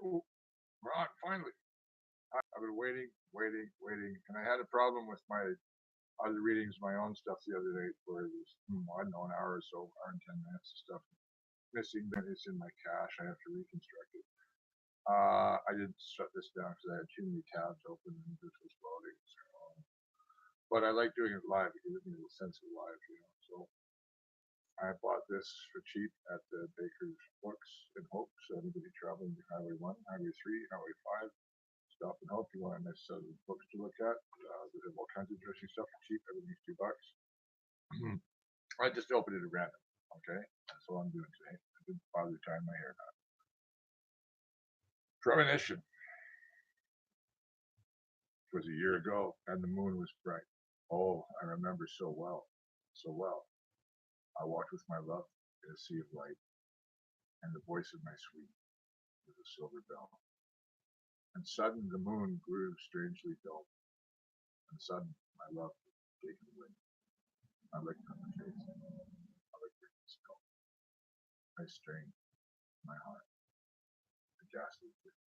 Ooh, we're on, finally. I've been waiting. And I had a problem with my other readings, my own stuff the other night, where it was, I don't know, an hour or so, hour and 10 minutes of stuff missing, but it's in my cache. I have to reconstruct it. I didn't shut this down because I had too many tabs open and this was loading. So, but I like doing it live. It gives me a sense of live, So I bought this for cheap at the Baker's Books in Hope. So anybody traveling to Highway 1, Highway 3, Highway 5, stop and Hope. You want a nice set of books to look at. They have all kinds of interesting stuff for cheap. Everything's $2. I just opened it at random. Okay, that's all I'm doing today. I didn't bother tying my hair now. Premonition. It was a year ago, and the moon was bright. Oh, I remember so well, so well. I walked with my love in a sea of light, and the voice of my sweet was a silver bell. And sudden the moon grew strangely dull, and sudden my love gave me wing. I licked on the face, I licked her skull. I strained my heart, the ghastly thing.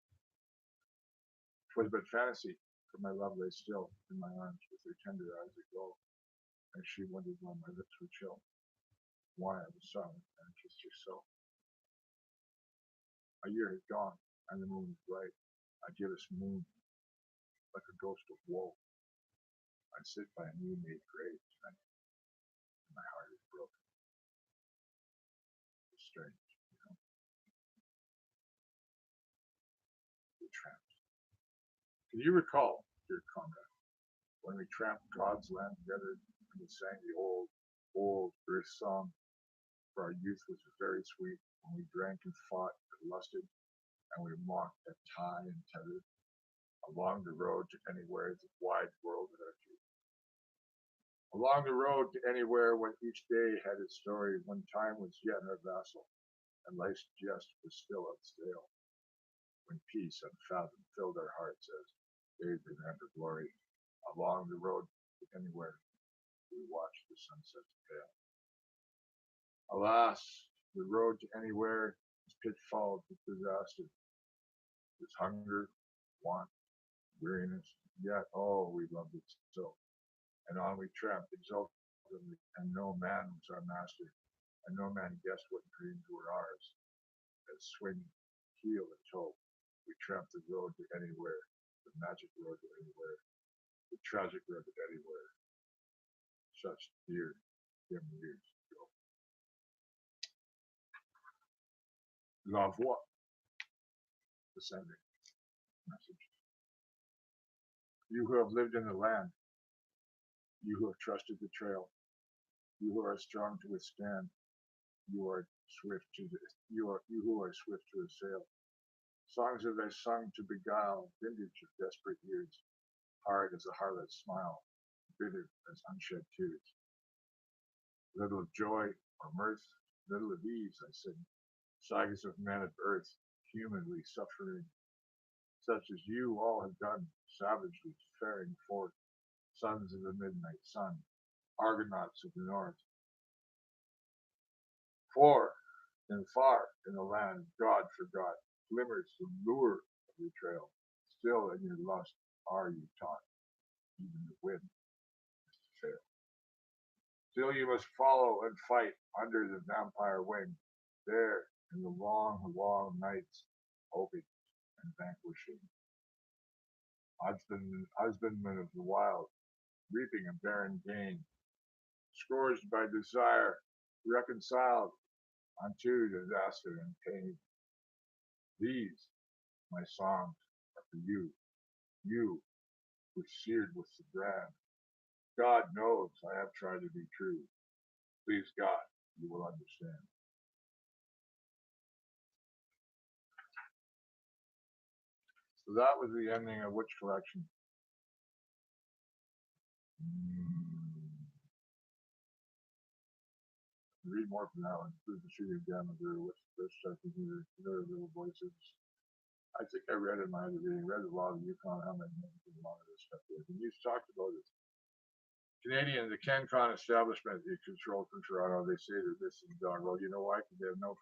'Twas but fantasy, for my love lay still in my arms with her tender eyes aglow, and she wondered why my lips were chill, why I was silent and kissed her so. A year had gone, and the moon was bright. I give us moon, like a ghost of woe. I sit by a new made grave tonight, and my heart is broken. It's strange, we tramped. Can you recall, dear comrade, when we tramped God's land together and we sang the old earth song? For our youth was very sweet when we drank and fought and lusted, and we mocked at tie and tether along the road to anywhere the wide world at our feet. Along the road to anywhere when each day had its story, when time was yet our vassal, and life's jest was still unstale, when peace unfathomed filled our hearts as days began for glory. Along the road to anywhere we watched the sunsets pale. Alas, the road to anywhere is pitfalled with disaster. There's hunger, want, weariness, yet oh, we loved it so. And on we tramped exultantly, and no man was our master, and no man guessed what dreams were ours. As swinging heel and toe, we tramped the road to anywhere, the magic road to anywhere, the tragic road to anywhere. Such dear, dim years ago. L'envoi, the sending message. You who have lived in the land, you who have trusted the trail, you who are strong to withstand, you are swift to you who are swift to assail. Songs have I sung to beguile vintage of desperate years, hard as a harlot's smile, bitter as unshed tears. Little of joy or mirth, little of ease, I sing, sagas of men of earth, humanly suffering, such as you all have done, savagely faring forth, sons of the midnight sun, Argonauts of the north. For, and far in the land God forgot, glimmers the lure of your trail. Still in your lust are you taught, even the wind is to fail. Still you must follow and fight under the vampire wing, there in the long, long nights, hoping and vanquishing. Husbandmen of the wild, reaping a barren gain, scourged by desire, reconciled unto disaster and pain. These, my songs, are for you, you who seared with the brand. God knows I have tried to be true. Please God, you will understand. So that was the ending of which collection? Read more from that one. Through the shooting down of their striking their little voices. I think I read in my other reading, read a lot of Yukon Helmet and a lot of this stuff there. And you talked about it. Canadian, the CanCon establishment is controlled from Toronto. They say that this is done. Well, you know why? Because they have no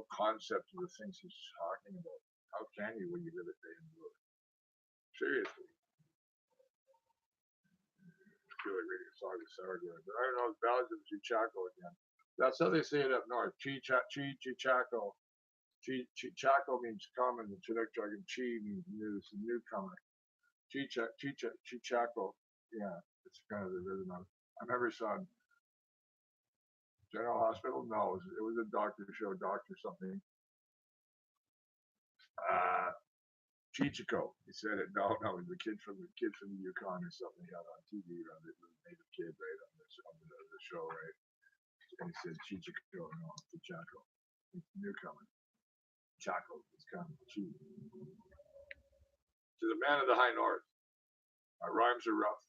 concept of the things he's talking about. How can you when you live it day and blue? Seriously. I feel like reading a song of sourdough. But I don't know, the ballads of Chichaco again. That's how they say it up north. Chichaco. Chichaco means common. The Chinook jargon, chi means new, so newcomer. Chichaco. Yeah, it's kind of the rhythm of it. I remember saw General Hospital. No, it was a doctor show, doctor something. Uh, Chichico. He said it. No, no, the kid from the Yukon or something he had on TV, around it, the native kid, right on the show, right? And he said Chichico, no, Chichaco. It's newcomer. Chaco. It's kind of cheap. To the man of the high north, my rhymes are rough,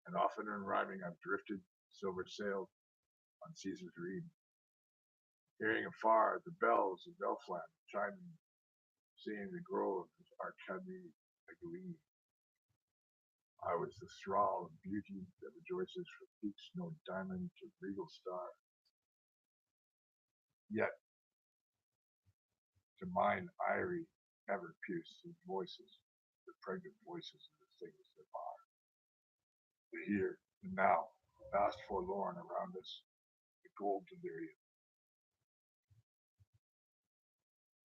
and often in rhyming I've drifted, silver sailed on Caesar's reed, hearing afar the bells of Elfland chiming, seeing the grove of Arcady a glee. I was the thrall of beauty that rejoices for peaks no diamond to regal star. Yet to mine eyrie ever pierced the voices, the pregnant voices of the things that are. The here, the now, vast forlorn around us, the gold delirium,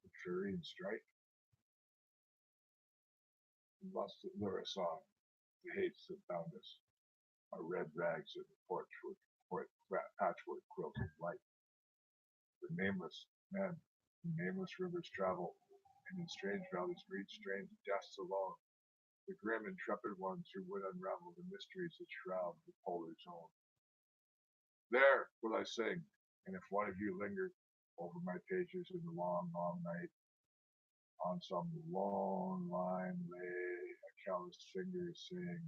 the Floridian strife, the lust that lure us on, the hates that bound us, our red rags of the patchwork quilt of life. The nameless men, the nameless rivers travel, and in strange valleys meet strange deaths alone. The grim intrepid ones who would unravel the mysteries that shroud the polar zone. There will I sing, and if one of you lingered over my pages in the long, long night, on some lone line lay a calloused finger saying,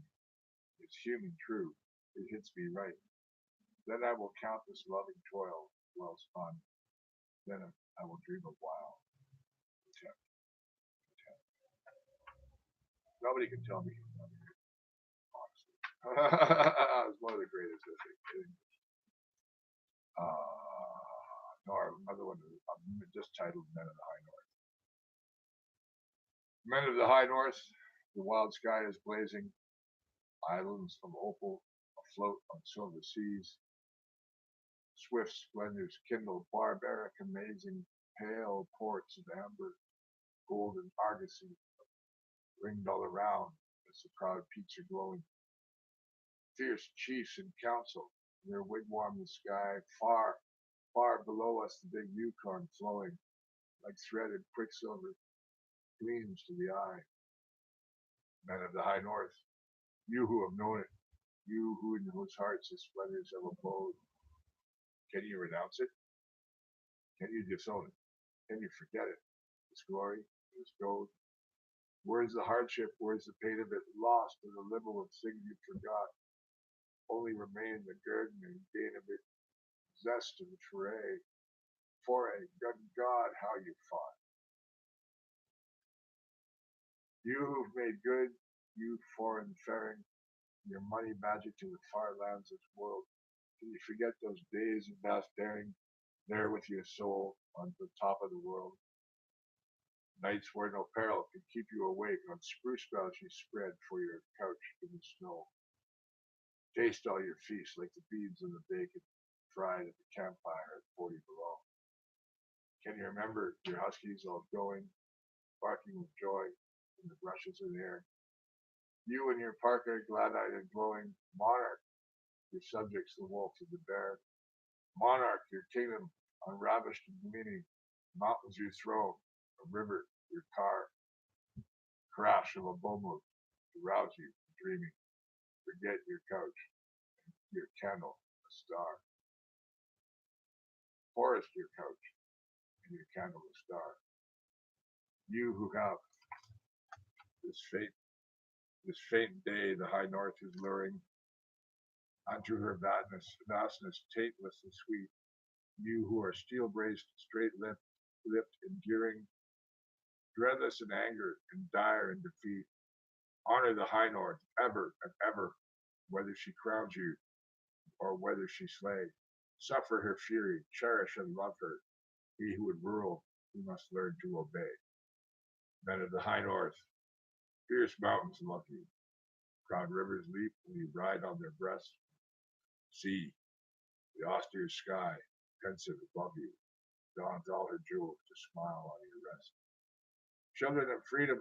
it's human true, it hits me right. Then I will count this loving toil well spun. Then I will dream a while. Content, content. Nobody can tell me honestly. It's one of the greatest, I think. No, another one just titled Men of the High North. Men of the High North, the wild sky is blazing, islands of opal afloat on silver seas, swift splendors kindle, barbaric, amazing, pale ports of amber, golden argosy ringed all around as the proud peaks are glowing. Fierce chiefs in council, their wigwam the sky, far, far below us the big Yukon flowing, like threaded quicksilver, gleams to the eye. Men of the high north, you who have known it, you who in whose hearts the splendors have abode, can you renounce it? Can you disown it? Can you forget it? Its glory, its gold? Where's the hardship? Where's the pain of it? Lost in the limbo of things you forgot. Only remain the guerdon and gain of it, zest of the foray. Foray, good God, how you fought. You who've made good, you foreign faring, your money magic to the far lands of the world. Can you forget those days of vast daring, there with your soul on the top of the world? Nights where no peril could keep you awake on spruce boughs you spread for your couch in the snow. Taste all your feasts like the beads of the bacon fried at the campfire at 40 below. Can you remember your huskies all going, barking with joy in the brushes of the air? You and your parka, glad-eyed and glowing, monarch, your subjects the wolf and the bear. Monarch, your kingdom, unravished and gleaming, mountains your throne, a river, your car, crash of a boombox to rouse you from dreaming. Forget your couch, your candle, a star. Forest your couch, and your candle, a star. You who have this faint day the high north is luring, unto her vastness, taintless and sweet. You who are steel-braced, straight-lipped, enduring, dreadless in anger and dire in defeat, honor the high north ever and ever, whether she crowns you or whether she slay. Suffer her fury, cherish and love her. He who would rule, he must learn to obey. Men of the high north, fierce mountains lucky, proud rivers leap when you ride on their breast. See, the austere sky, pensive above you, dons all her jewels to smile on your rest. Children of freedom,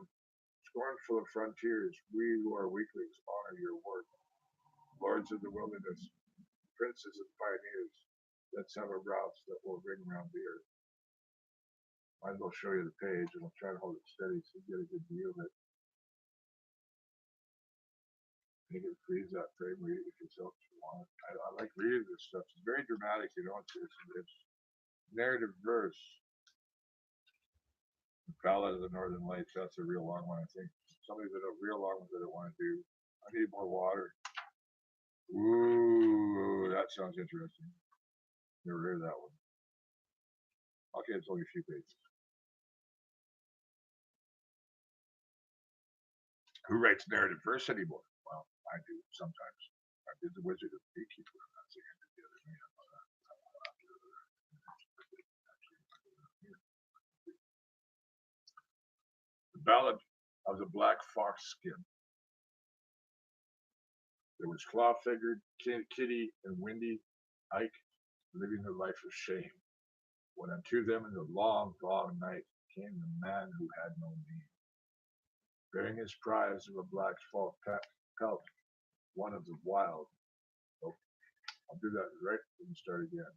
scornful of frontiers, we who are weaklings honor your work. Lords of the wilderness, princes and pioneers, let's have a rouse that will ring round the earth. Might as well show you the page, and I'll try to hold it steady so you get a good view of it. You can freeze that frame, read it yourself if you want. I like reading this stuff. It's very dramatic, you know. It's narrative verse. The Ballad of the Northern Lights. That's a real long one, I think. Somebody that a real long one that I want to do. I need more water. Ooh, that sounds interesting. Never heard that one. Okay, it's only a few pages. Who writes narrative verse anymore? Well, I do sometimes. I did The Wizard of the Beekeeper. That's the end of the other day. The Ballad of the Black Fox Skin. There was claw-fingered Kitty and Windy Ike living the life of shame, when unto them in the long, long night came the man who had no name, bearing his prize of a black pelt, one of the wild. Oh, I'll do that right from the start again.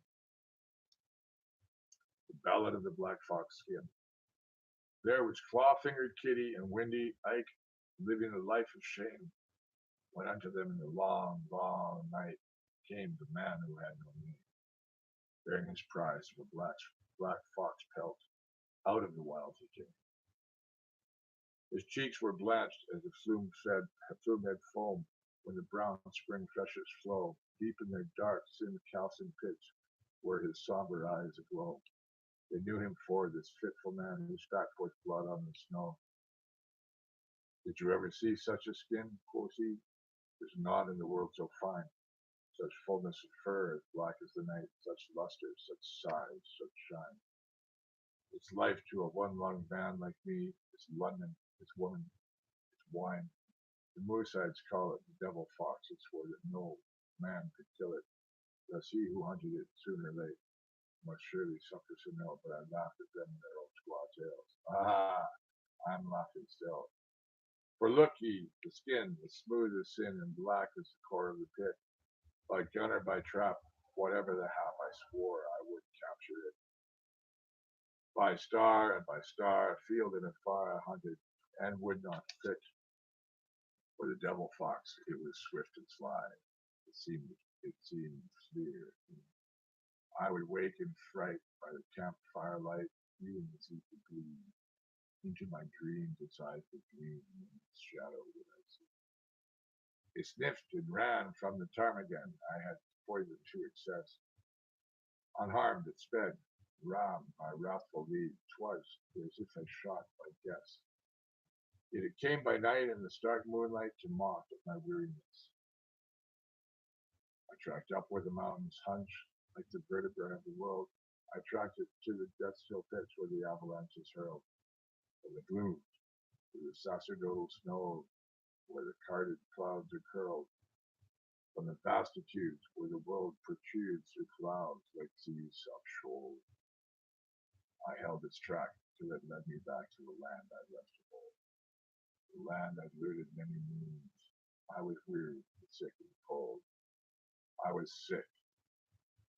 The Ballad of the Black Fox Skin. There was claw-fingered Kitty and Windy Ike living a life of shame, when unto them in the long, long night came the man who had no name, bearing his prize of a black fox pelt, out of the wild he came. His cheeks were blanched as the flume-fed foam when the brown spring freshets flow. Deep in their dark, sin-calcined pits were his somber eyes aglow. They knew him for this fitful man who spat forth blood on the snow. Did you ever see such a skin, quoth he? There's naught in the world so fine, such fullness of fur as black as the night, such luster, such size, such shine. It's life to a one-lunged man like me, it's London, it's woman, it's wine. The Moorsides call it the devil fox, it swore that no man could kill it, thus he who hunted it sooner or late must surely suffer some ill, but I laughed at them in their own squaw tales. Ah, I'm laughing still. For look ye, the skin, as smooth as sin and black as the core of the pit, by gun or by trap, whatever the hap, I swore I would capture it. By star and by star, field and afar, I hunted, and would not fit. For the devil fox, it was swift and sly. It seemed clear. I would wake in fright by the camp firelight, feeling the secret gleam. Into my dreams its eyes would gleam, and its shadow would I see. It sniffed and ran from the ptarmigan I had poisoned to excess. Unharmed it sped, ram by wrathful lead, 'twas as if I shot by guess. Yet it came by night in the stark moonlight to mock at my weariness. I tracked up where the mountains hunch like the vertebrae of the world. I tracked it to the death-still pits where the avalanches hurled, from the gloom to the sacerdotal snow where the carded clouds are curled, from the vastitudes where the world protrudes through clouds like seas upshoaled. I held its track till it led me back to the land I left of old, the land I'd looted many moons. I was weary, sick, and cold. I was sick,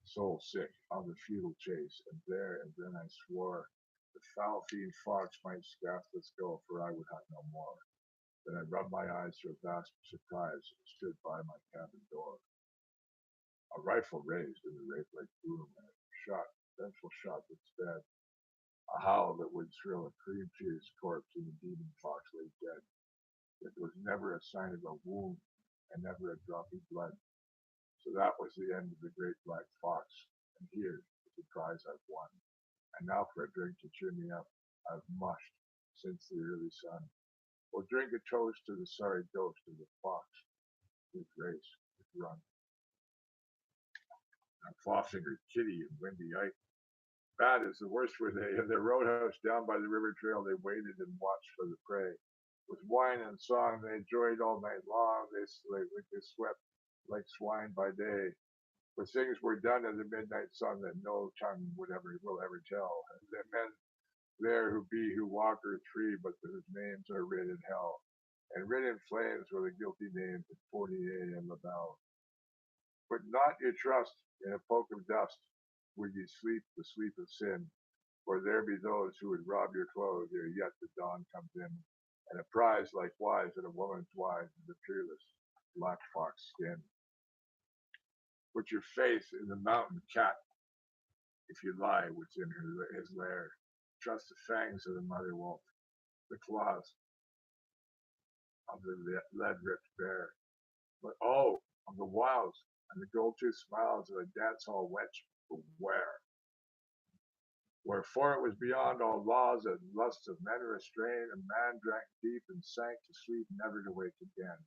soul sick, of the futile chase, and there and then I swore the foul-fiend fox might scathless go, for I would hunt no more. Then I rubbed my eyes to a vast surprise and stood by my cabin door. A rifle raised in the wraith-like gloom, and a vengeful shot that sped, a howl that would thrill a cream-pierced corpse, and the demon fox lay dead. Yet there was never a sign of a wound, and never a drop of blood. So that was the end of the great black fox, and here is the prize I've won. And now for a drink to cheer me up, I've mushed since the early sun. We'll drink a toast to the sorry ghost of the fox, with grace, with run. And claw-fingered Kitty and Windy Ike Bad is the worst were they. In their roadhouse down by the river trail, they waited and watched for the prey. With wine and song, they enjoyed all night long. They swept like swine by day. But things were done in the midnight sun that no tongue will ever tell. And the men there who walk earth free, but whose names are writ in hell. And writ in flames were the guilty names of Fournier and Labelle. Put not your trust in a poke of dust, when ye sleep the sleep of sin, for there be those who would rob your clothes ere yet the dawn comes in, and a prize likewise in a woman's wise is the peerless black fox skin. Put your faith in the mountain cat if you lie within his lair. Trust the fangs of the mother wolf, the claws of the lead-ripped bear. But oh, of the wiles and the gold-toothed smiles of a dance-hall wench, beware. Wherefore it was beyond all laws that lusts of men restrained, a man drank deep and sank to sleep, never to wake again.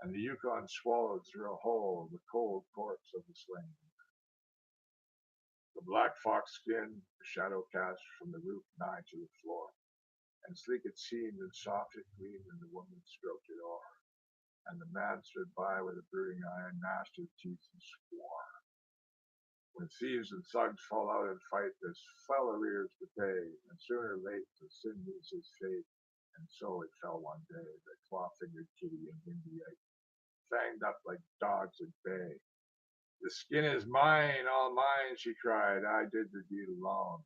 And the Yukon swallowed through a hole the cold corpse of the slain. The black fox skin, the shadow cast from the roof nigh to the floor, and sleek it seemed, and soft it gleamed, and the woman stroked it o'er. And the man stood by with a brooding eye, and gnashed his teeth and swore. When thieves and thugs fall out and fight, there's fell arrears to pay, and sooner or late the sin meets his fate. And so it fell one day that claw-fingered Kitty and Windy fanged up like dogs at bay. The skin is mine, all mine, she cried. I did the deed alone.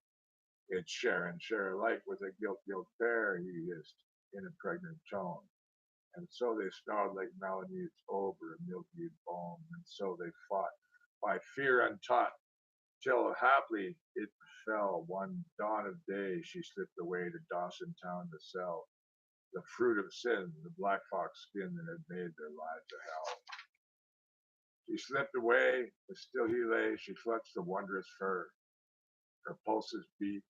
It's share and share alike with a guilt pair, he hissed in a pregnant tone. And so they snarled like Malamutes over a milk-hued bone, and so they fought by fear untaught, till haply it befell one dawn of day she slipped away to Dawson town to sell the fruit of sin, the black fox skin that had made their lives a hell. She slipped away, but still he lay. She clutched the wondrous fur. Her pulses beat,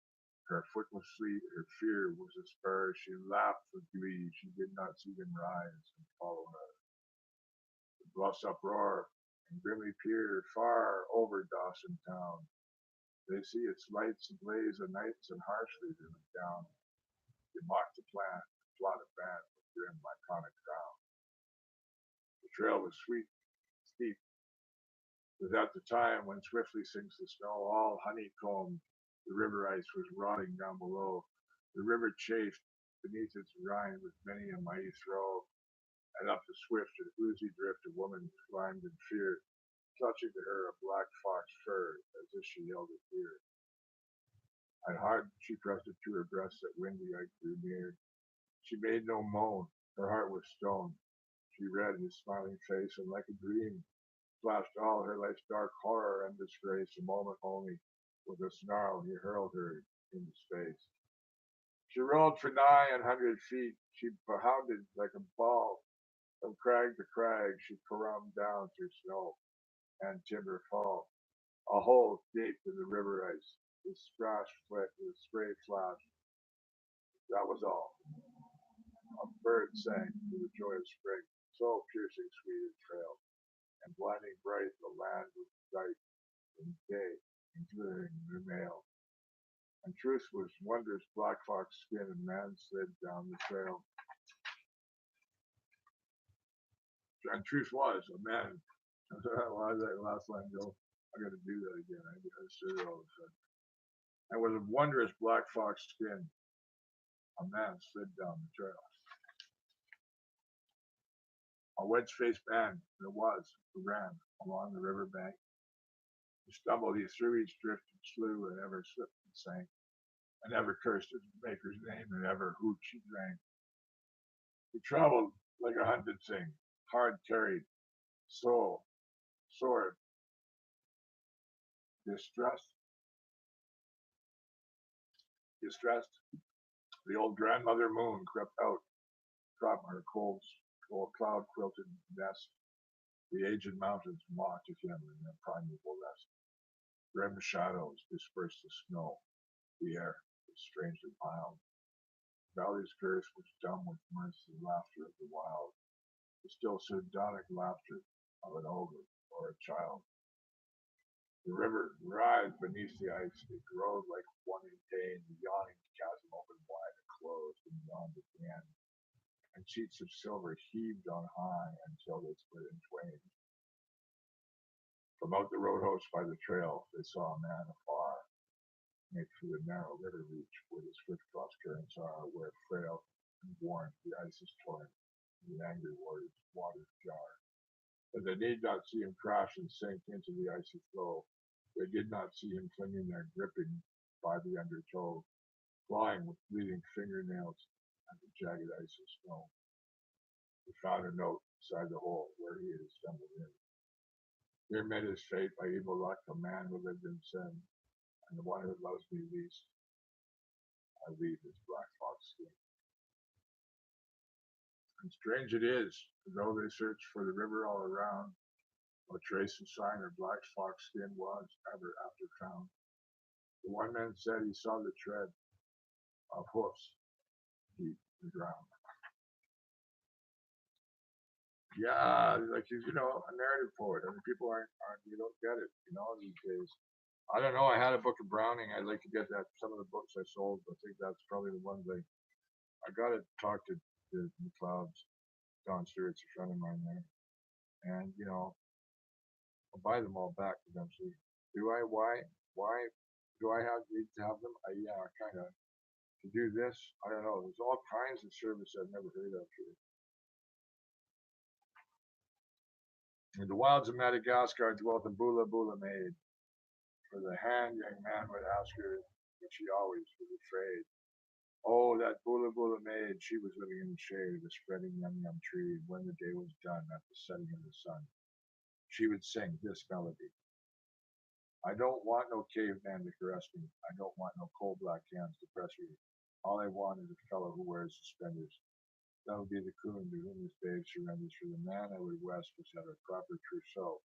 her foot was fleet, her fear was a spur. She laughed with glee. She did not see him rise and follow her. The bluffs uproar and grimly peer far over Dawson town. They see its lights ablaze o' nights, and harshly they look down. They mock the plan, plot of band with grim iconic crown. The trail was sweet, steep, was at the time when swiftly sinks the snow, all honeycombed. The river ice was rotting down below. The river chafed beneath its rind with many a mighty throw, and up the swift and oozy drift a woman climbed in fear, clutching to her a black fox fur as if she held it dear. And hard she pressed it to her breast that Windy Ike drew near. She made no moan, her heart was stone. She read his smiling face, and like a dream flashed all her life's dark horror and disgrace. A moment only, with a snarl he hurled her into space. She rolled for nigh 100 feet. She bounded like a ball from crag to crag. She caromed down through snow and timber fall. A hole gaped in the river ice. The splash flit, the spray flashed. That was all. A bird sang to the joy of spring, so piercing sweet and trail, and blinding bright the land was bright in day, and glittering in the mail. And truth was wondrous black fox skin, and man slid down the trail. And truth was a man. Why did that last line go? I got to do that again. I said it all of a sudden. And with a wondrous black fox skin, a man slid down the trail. A wedge-faced man there was who ran along the river bank. He stumbled, he threw each drift and slew, and ever slipped and sank, and ever cursed his maker's name, and ever hooch he drank. He traveled like a hunted thing, hard carried, soul, sword, distressed. The old grandmother moon crept out from her cold cloud quilted nest. The aged mountains mocked at him in their primeval rest. Grim shadows dispersed the snow. The air was strangely mild. The valley's curse was dumb with mirth and laughter of the wild, the still sardonic laughter of an ogre or a child. The river writhed beneath the ice. It growled like one in pain. The yawning chasm opened wide and closed, and yawned again. And sheets of silver heaved on high until they split in twain. From out the roadhouse by the trail, they saw a man afar, make through the narrow river reach where the swift cross currents are, where frail and worn the ice is torn, and the angry waters jar. But they did not see him crash and sink into the icy flow. They did not see him clinging there, gripping by the undertow, clawing with bleeding fingernails at the jagged ice of snow. He found a note beside the hole where he had stumbled in. Here met his fate by evil luck, a man who lived in sin, and the one who loves me least, I leave his black fox skin. And strange it is, though they searched for the river all around, no trace of sign of black fox skin was ever after found. The one man said he saw the tread of hoofs deep in the ground. Yeah, like a narrative poet. I mean, people aren't you don't get it, these days. I don't know. I had a book of Browning. I'd like to get that. Some of the books I sold, I think that's probably the ones I got to talk to the McLeods. Don Stewart's a friend of mine there, and I'll buy them all back eventually. Do I? Why? Why do I need to have them? Yeah, kind of. To do this, I don't know. There's all kinds of service I've never heard of here. In the wilds of Madagascar dwelt a Bula Bula maid. For the hand young man would ask her, but she always was afraid. Oh, that Bula Bula maid, she was living in the shade of a spreading yum tree, and when the day was done at the setting of the sun, she would sing this melody. I don't want no caveman to caress me. I don't want no coal black hands to press me. All I want is a fellow who wears suspenders. That'll be the coon to whom this babe surrenders, for the man I would west was at a proper trousseau.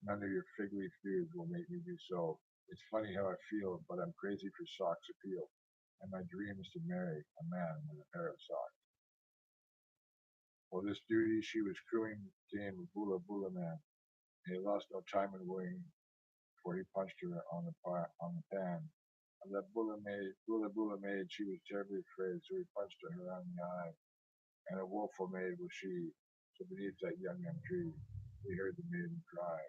None of your fig leaf beards will make me do so. It's funny how I feel, but I'm crazy for socks appeal, and my dream is to marry a man with a pair of socks. For this duty she was cooing came a Bula Bula man, and he lost no time in wooing, for he punched her on the pan. And that Bula Bula maid, she was terribly afraid, so he punched her on the eye, and a woeful maid was she. So beneath that yum tree, we heard the maiden cry.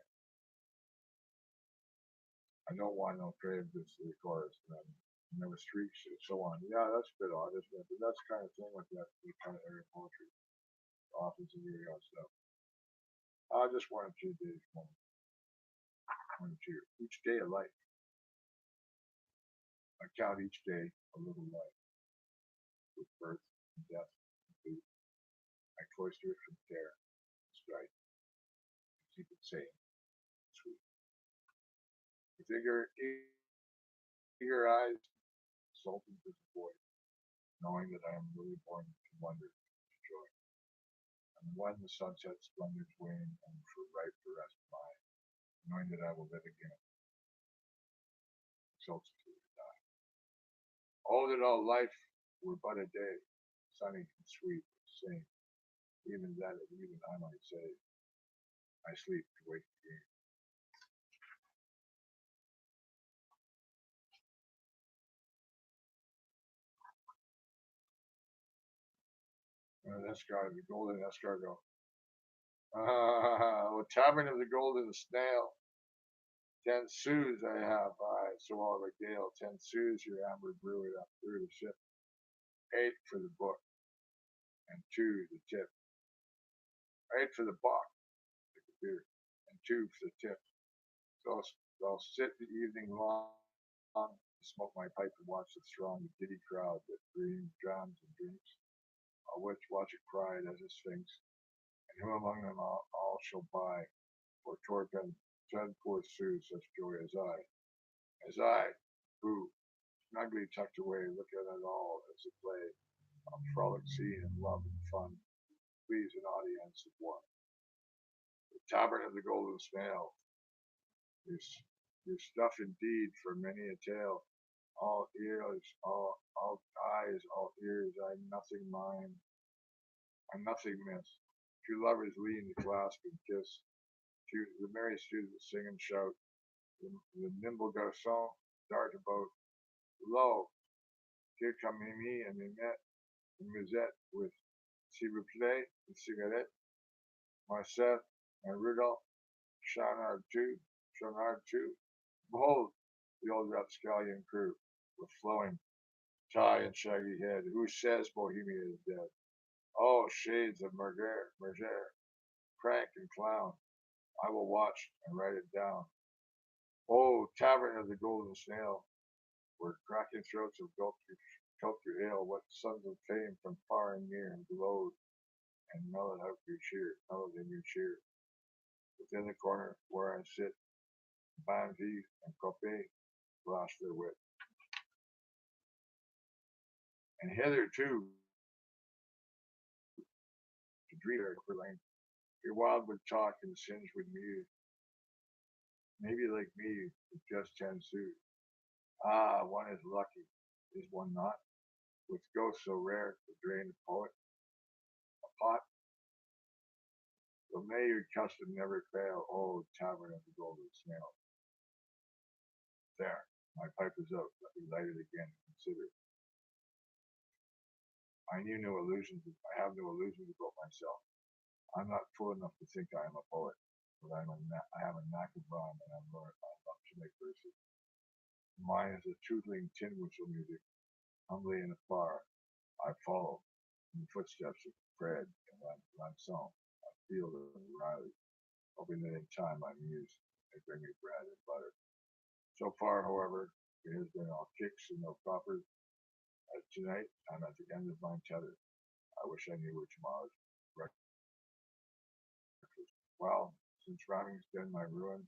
I don't want no crave this to the chorus, then. And there were streaks and so on. Yeah, that's a bit odd, isn't it? But that's the kind of thing with that kind of area poetry. Often some really odd stuff. Just one or two days, one or two. Each day a life. I count each day a little life, with birth and death and food. I cloister it from care and strife, and keep it sane, sweet. With eager eyes, exultant as a boy, knowing that I am really born to wonder, to joy. And when the sunset splendors wane and for ripe the rest mine, knowing that I will live again, exultant to die. Oh, that all life were but a day, sunny and sweet and sane, even that at even I might say, I sleep to wake again. Escargot, the golden escargot. Oh, tavern of the golden snail. 10 sous I have by so all regale. 10 sous your amber brew it up through the ship. 8 for the book, and 2 the tip. 8 for the bock, like the beer, and 2 for the tip. So I'll sit the evening long, smoke my pipe and watch the throng, the giddy crowd that dreams, drowns, and drinks. I'll watch it cried as a sphinx, and who among them all shall buy, for Torpen, 10 poor sous, such joy as I, who, snugly tucked away, look at it all as a play, a frolic scene and love and fun, please an audience of one. The tavern of the golden snail, your stuff indeed for many a tale, all ears, all eyes, all ears, I nothing mind, I nothing miss. Two lovers lean to clasp and kiss, the merry students sing and shout, The nimble garçon dart about. Lo, here come Mimi and Mimette and Musette with s'il vous plaît, une cigarette, Marcel and Rudolph, Shanard too. Behold, the old rapscallion crew, with flowing tie and shaggy head. Who says Bohemia is dead? Oh, shades of Merger, crank and clown. I will watch and write it down. Oh, tavern of the golden snail, where cracking throats of gulped your ale, what sons of fame from far and near glowed and mellowed in your cheer. Within the corner where I sit, Banville and Copé flash their wit. And hitherto, to dream for lane, your wild would talk and singe would muse. Maybe like me, with just 10 sous. Ah, one is lucky, is one not? With ghosts so rare to drain a poet, a pot. So may your custom never fail, oh tavern of the golden snail. There, my pipe is out. Let me light it again and consider. I have no illusions about myself. I'm not fool enough to think I am a poet, but I have a knack of rhyme and I love to make verses. Mine is a tootling tin whistle music, humbly and afar. I follow in the footsteps of Fred and Lanson. I feel the Riley, hoping that in time my muse may bring me bread and butter. So far, however, it has been all kicks and no coppers. Tonight, I'm at the end of my tether. I wish I knew where tomorrow's breakfast. Well, since rhyming's been my ruin,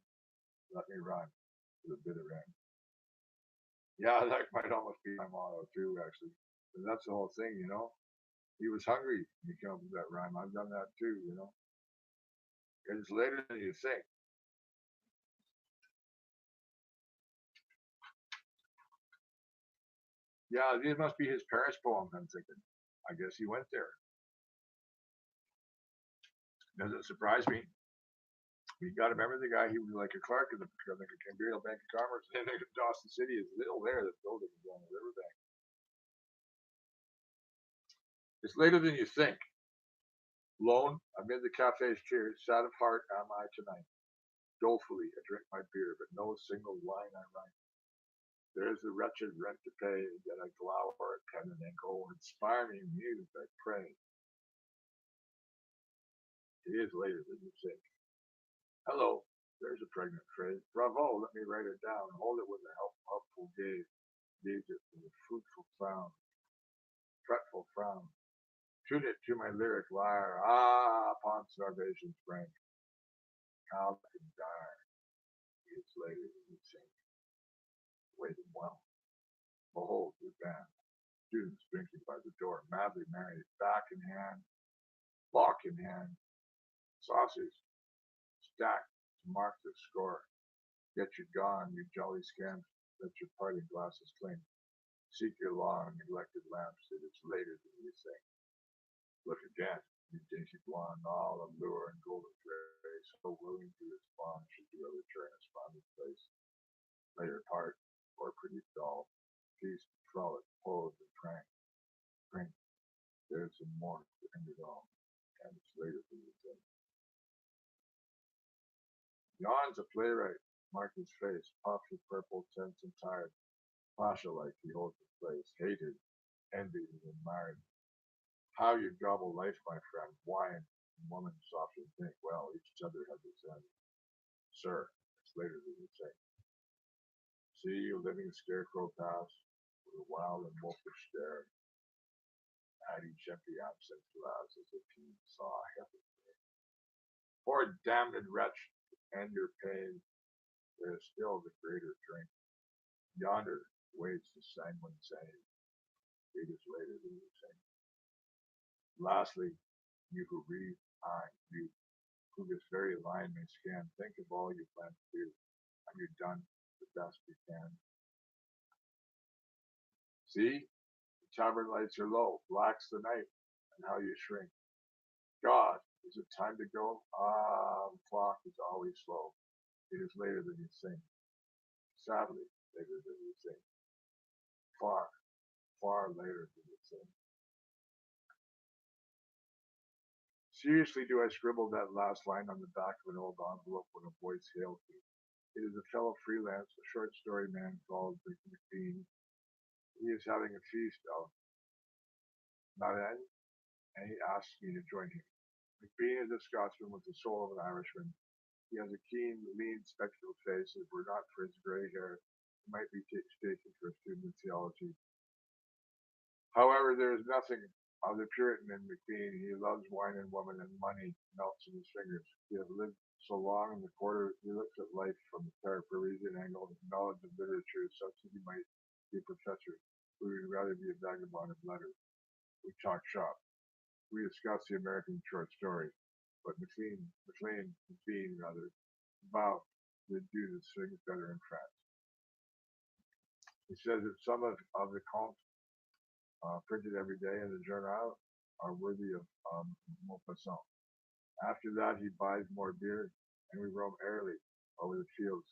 let me rhyme to the bitter end. Yeah, that might almost be my motto too, actually. But that's the whole thing, you know. He was hungry when he came up with that rhyme. I've done that too, you know. It's later than you think. Yeah, these must be his Paris poems, I'm thinking. I guess he went there. Doesn't surprise me. You got to remember the guy, he was like a clerk in the Imperial Bank of Commerce. And Dawson City is little there, the building is on the riverbank. It's later than you think. Lone, amid the cafe's cheers, sad of heart am I tonight. Dolefully I drink my beer, but no single line I write. There is a wretched rent to pay, yet I glower at pen and ink. Oh, inspire me, muse, I pray. It is later than you think. Hello, there's a pregnant phrase. Bravo, let me write it down. Hold it with a helpful gaze. Gaze it with a fruitful frown, fretful frown. Tune it to my lyric lyre. Ah, upon starvation spring. How can dire. It's later than you think. Waiting well. Behold your band. Students drinking by the door, madly married, back in hand, lock in hand, saucers stacked to mark the score. Get you gone, you jolly scamps, let your parting glasses clink. Seek your long neglected lamps, it is later than you think. Look again, you dainty blonde, all of lure and golden gray, so willing to respond should you ever turn a spotted place. Later part, or pretty dull, feast, frolic, pose, and prank. Drink, there's some more to end it all, and it's later than you think. Yawns a playwright, mark his face, puffed with purple, tense and tired. Pasha-like he holds his place, hated, envied, and admired. How you gobble life, my friend, wine and woman softly think, well, each other has its end. Sir, it's later than you think. See a living scarecrow pass, with a wild and wolfish stare, at each empty absent glass as if he saw heaven. Poor damned wretch, to end your pain, there is still the greater drink. Yonder waits the sanguine same. It is later than you think. Lastly, you who read, you who this very line may scan, think of all you plan to do. Have you done the best you can? See, the tavern lights are low, black's the night, and how you shrink. God, is it time to go? Ah, the clock is always slow. It is later than you think. Sadly, later did we sing. Far, far later did we sing. Seriously, do I scribble that last line on the back of an old envelope when a voice hails me? It is a fellow freelance, a short story man called McBean. He is having a feast of Marin, and he asks me to join him. McBean is a Scotsman with the soul of an Irishman. He has a keen, lean, spectacled face. If it were not for his gray hair, he might be taken for a student of theology. However, there is nothing of the Puritan in McBean. He loves wine and woman, and money melts in his fingers. He has lived so long in the quarter, he looks at life from the Parisian angle. His knowledge of literature is such that he might be a professor, who would rather be a vagabond of letters. We talk shop. We discuss the American short story, but McLean rather, vowed to do the things better in France. He says that some of the contes printed every day in the journal are worthy of Maupassant. After that, he buys more beer, and we roam airily over the fields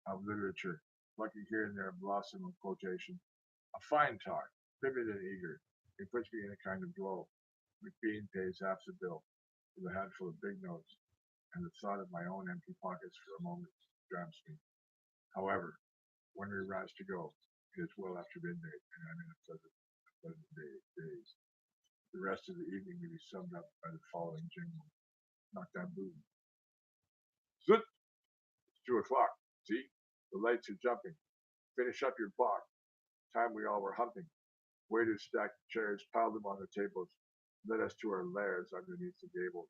of literature, plucking here and there a blossom of quotation. A fine talk, vivid and eager. It puts me in a kind of glow. McBean pays half the bill with a handful of big notes, and the thought of my own empty pockets for a moment grabs me. However, when we rise to go, it is well after midnight, and I'm in a pleasant daze. The rest of the evening may be summed up by the following jingle. Knock that boom. Zoot! It's 2 o'clock. See? The lights are jumping. Finish up your block. Time we all were humping. Waiters stacked chairs, piled them on the tables, led us to our lairs underneath the gables.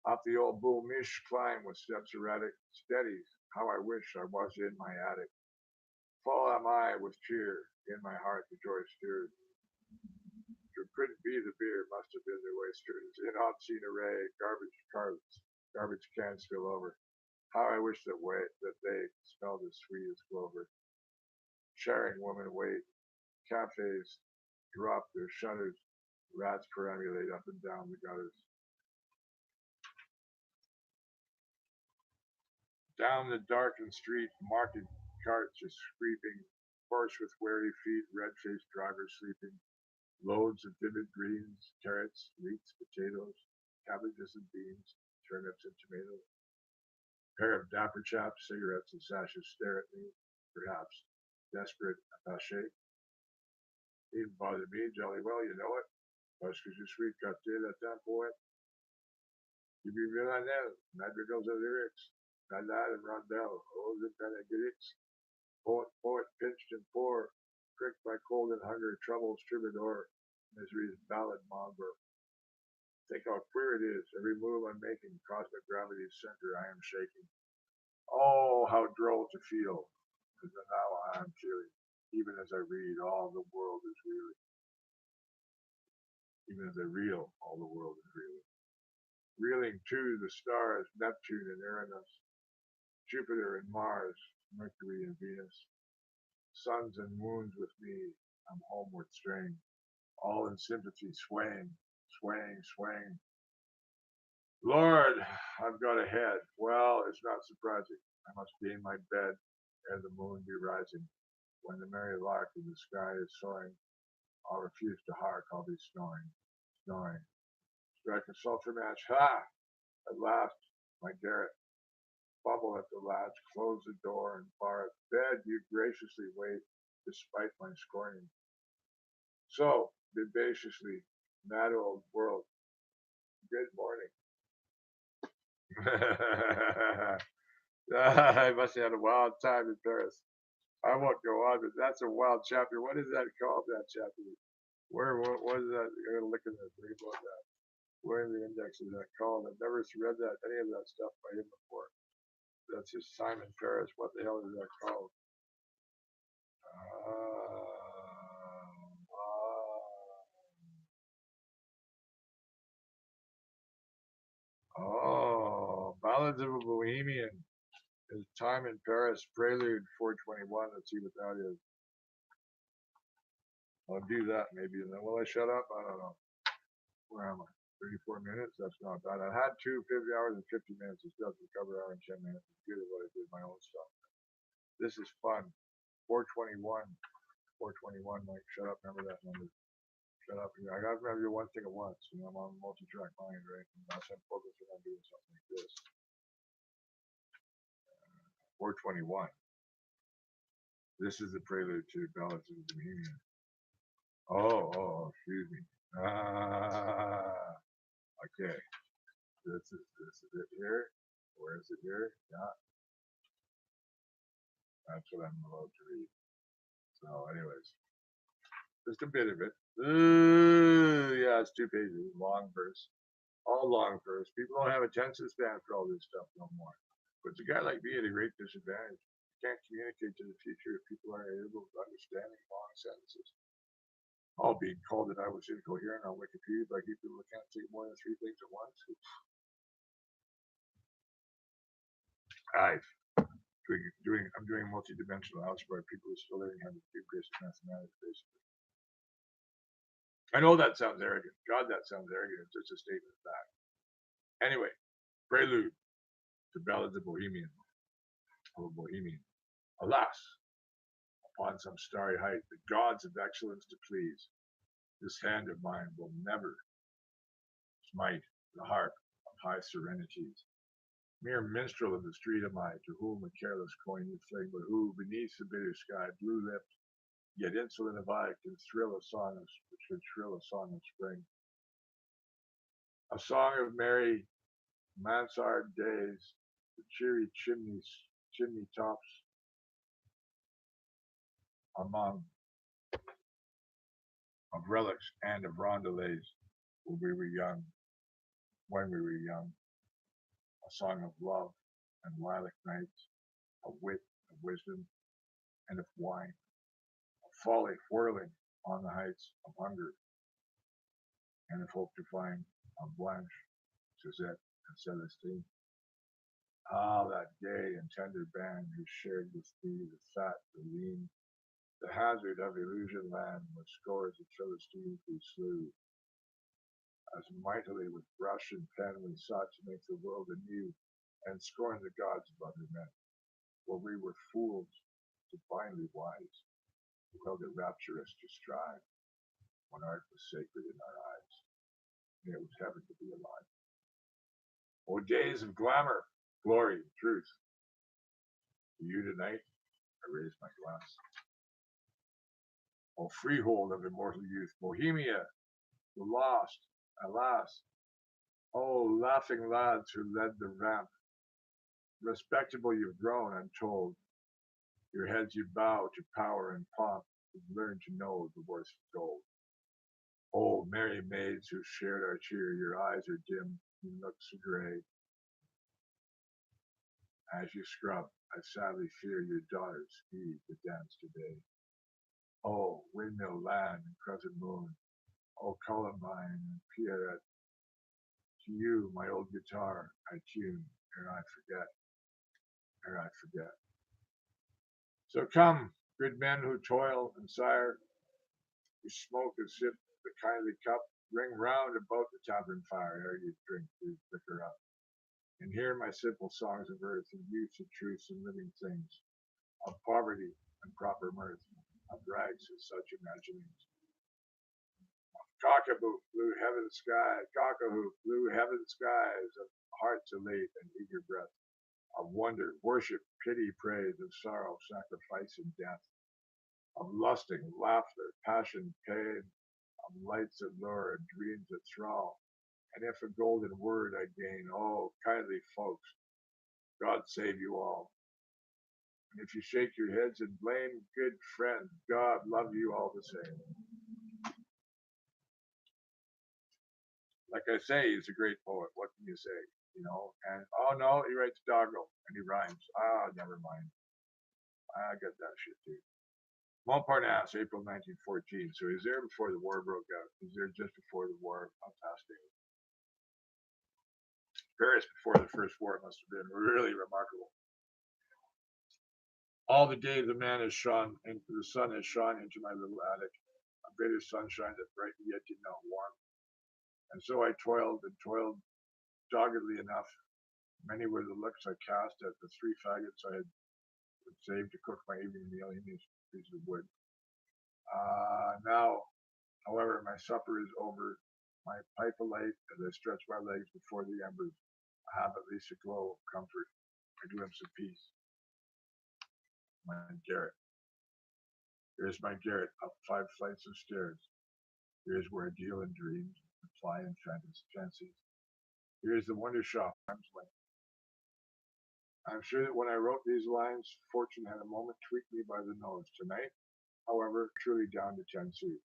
Up the old Bull Mish climb with steps erratic, steady, how I wish I was in my attic. Fall am I with cheer, in my heart the joy stirred. It couldn't be the beer, must have been the waisters. In obscene array, garbage cans spill over. How I wish that they smelled as sweet as clover. Sharing women wait, cafes drop their shutters, rats perambulate up and down the gutters. Down the darkened street, market carts are creeping, horse with weary feet, red-faced drivers sleeping. Loads of vivid greens, carrots, leeks, potatoes, cabbages and beans, turnips and tomatoes. A pair of dapper chaps, cigarettes and sashes stare at me, perhaps desperate, attaché. Needn't bother me, jolly well, you know it. Parce que je suis quartier latin poète. You be villanelle, madrigals and lyrics, ballade and rondelle, odes and panegyrics. Poet pinched and poor, pricked by cold and hunger, troubles troubadour, misery's ballad monger. Think how queer it is, every move I'm making, cosmic gravity's center I am shaking. Oh, how droll to feel, as now I am feeling, even as I read, all the world is reeling. Even as I reel, all the world is reeling. Reeling too, the stars, Neptune and Uranus, Jupiter and Mars, Mercury and Venus, suns and moons with me, I'm homeward straying, all in sympathy, swaying, swaying, swaying. Lord, I've got a head. Well, it's not surprising. I must be in my bed ere the moon be rising. When the merry lark in the sky is soaring, I'll refuse to hark, I'll be snoring, snoring. Strike a sulphur match. Ha! At last, my garret. Bubble at the latch, close the door and bar it. Bed, you graciously wait, despite my scorning. So, vivaciously, mad old world, good morning. I must have had a wild time in Paris. I won't go on, but that's a wild chapter. What is that called, that chapter? What is that? I'm going to look in the read about that. Where in the index is that called? I've never read any of that stuff by him before. That's just Simon Paris. What the hell is that called? Ballads of a Bohemian. His Time in Paris, Prelude 421. Let's see what that is. I'll do that maybe, and then will I shut up? I don't know. Where am I? 34 minutes? That's not bad. I had 50 hours and 50 minutes. It doesn't cover hour and 10 minutes. It's good at what I did my own stuff. This is fun. 421. 421, Mike. Shut up. Remember that number. Shut up. I gotta remember one thing at once. I'm on multi-track mind, right? Unless I'm focusing on doing something like this. 421. This is the prelude to Ballads of the Bohemian. Oh, excuse me. Okay. This is it here. Where is it here? Yeah. That's what I'm allowed to read. So, anyways, just a bit of it. Yeah, it's 2 pages. Long verse. All long verse. People don't have attention span for all this stuff no more. But a guy like me at a great disadvantage. You can't communicate to the future if people aren't able to understand long sentences. All being called that I was incoherent on Wikipedia by people who can't say more than 3 things at once. I'm doing multi-dimensional algebra. People are still learning how to do basic mathematics, basically. I know that sounds arrogant. God, that sounds arrogant. It's just a statement of fact. Anyway, prelude to Ballads of Bohemian. Alas, upon some starry height, the gods of excellence to please, this hand of mine will never smite the harp of high serenities. Mere minstrel of the street am I, to whom a careless coin you fling, but who, beneath the bitter sky, blue-lipped, yet insolent of eye, can thrill a song of spring. A song of merry mansard days, the cheery chimney tops among of relics and of roundelays when we were young, a song of love and lilac nights, of wit, of wisdom, and of wine, of folly whirling on the heights of hunger, and of hope to find on Blanche, Suzette, and Celestine. Ah, that gay and tender band who shared with me the fat, the lean, the hazard of illusion land with scores of Philistines we slew, as mightily with brush and pen we sought to make the world anew, and scorn the gods of other men, for we were fools divinely wise, who held it rapturous to strive, when art was sacred in our eyes, and it was heaven to be alive. O days of glamour, glory, truth, to you tonight I raise my glass. O freehold of immortal youth, Bohemia, the lost, alas! O laughing lads who led the ramp, respectable you've grown, I'm told. Your heads you bow to power and pomp, you've learned to know the worth of gold. O merry maids who shared our cheer, your eyes are dim, your looks are gray. As you scrub, I sadly fear your daughters speed the dance today. O windmill land and crescent moon, O Columbine and Pierrette, to you my old guitar I tune, ere I forget. So come, good men who toil and sire, who smoke and sip the kindly cup, ring round about the tavern fire ere you drink the liquor up. And hear my simple songs of earth, and youth and truths and living things, of poverty and proper mirth, of rags and such imaginings. Cockaboo, blue heaven sky, cockahoo, blue heaven skies, of hearts elate and eager breath, of wonder, worship, pity, praise, of sorrow, sacrifice, and death, of lusting, laughter, passion, pain, of lights that lure and dreams that thrall. And if a golden word I gain, oh, kindly folks, God save you all. And if you shake your heads and blame, good friend, God love you all the same. Like I say, he's a great poet. What can you say? And oh no, he writes doggerel and he rhymes. Never mind. I get that shit too. Montparnasse, April 1914. So he's there before the war broke out. He's there just before the war. Fantastic. Paris before the first war must have been really remarkable. All the days the sun has shone into my little attic, a bit of sunshine that brightened yet did not warm. And so I toiled and toiled doggedly enough. Many were the looks I cast at the 3 faggots I had would save to cook my evening meal. He needs a piece of wood. Now, however, my supper is over, my pipe alight as I stretch my legs before the embers. I have at least a glow of comfort, a glimpse of peace. My garret. Here's my garret up 5 flights of stairs. Here's where I deal in dreams and fly in fancies. Here's the wonder shop. I'm sure that when I wrote these lines, fortune had a moment tweaked me by the nose. Tonight, however, truly down to 10 sous.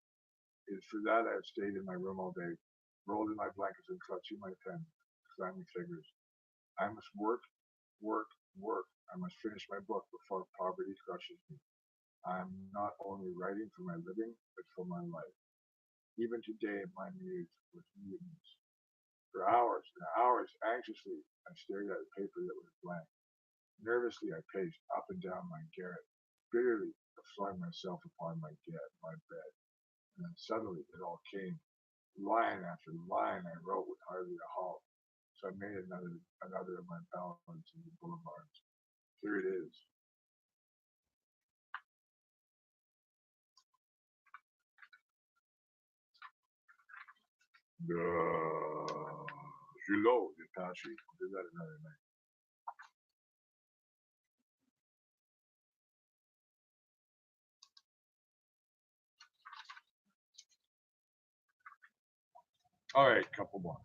It is for that I have stayed in my room all day, rolled in my blankets and clutching my pen, slamming figures. I must work, work, work. I must finish my book before poverty crushes me. I am not only writing for my living, but for my life. Even today, my muse was mutants. For hours and hours, anxiously, I stared at a paper that was blank. Nervously, I paced up and down my garret. Bitterly, I flung myself upon my bed. And then suddenly, it all came. Line after line I wrote with hardly a halt. So I made another of my ballads in the boulevards. Here it is. Julot de Pachi. I'll do that another night. All right, couple more.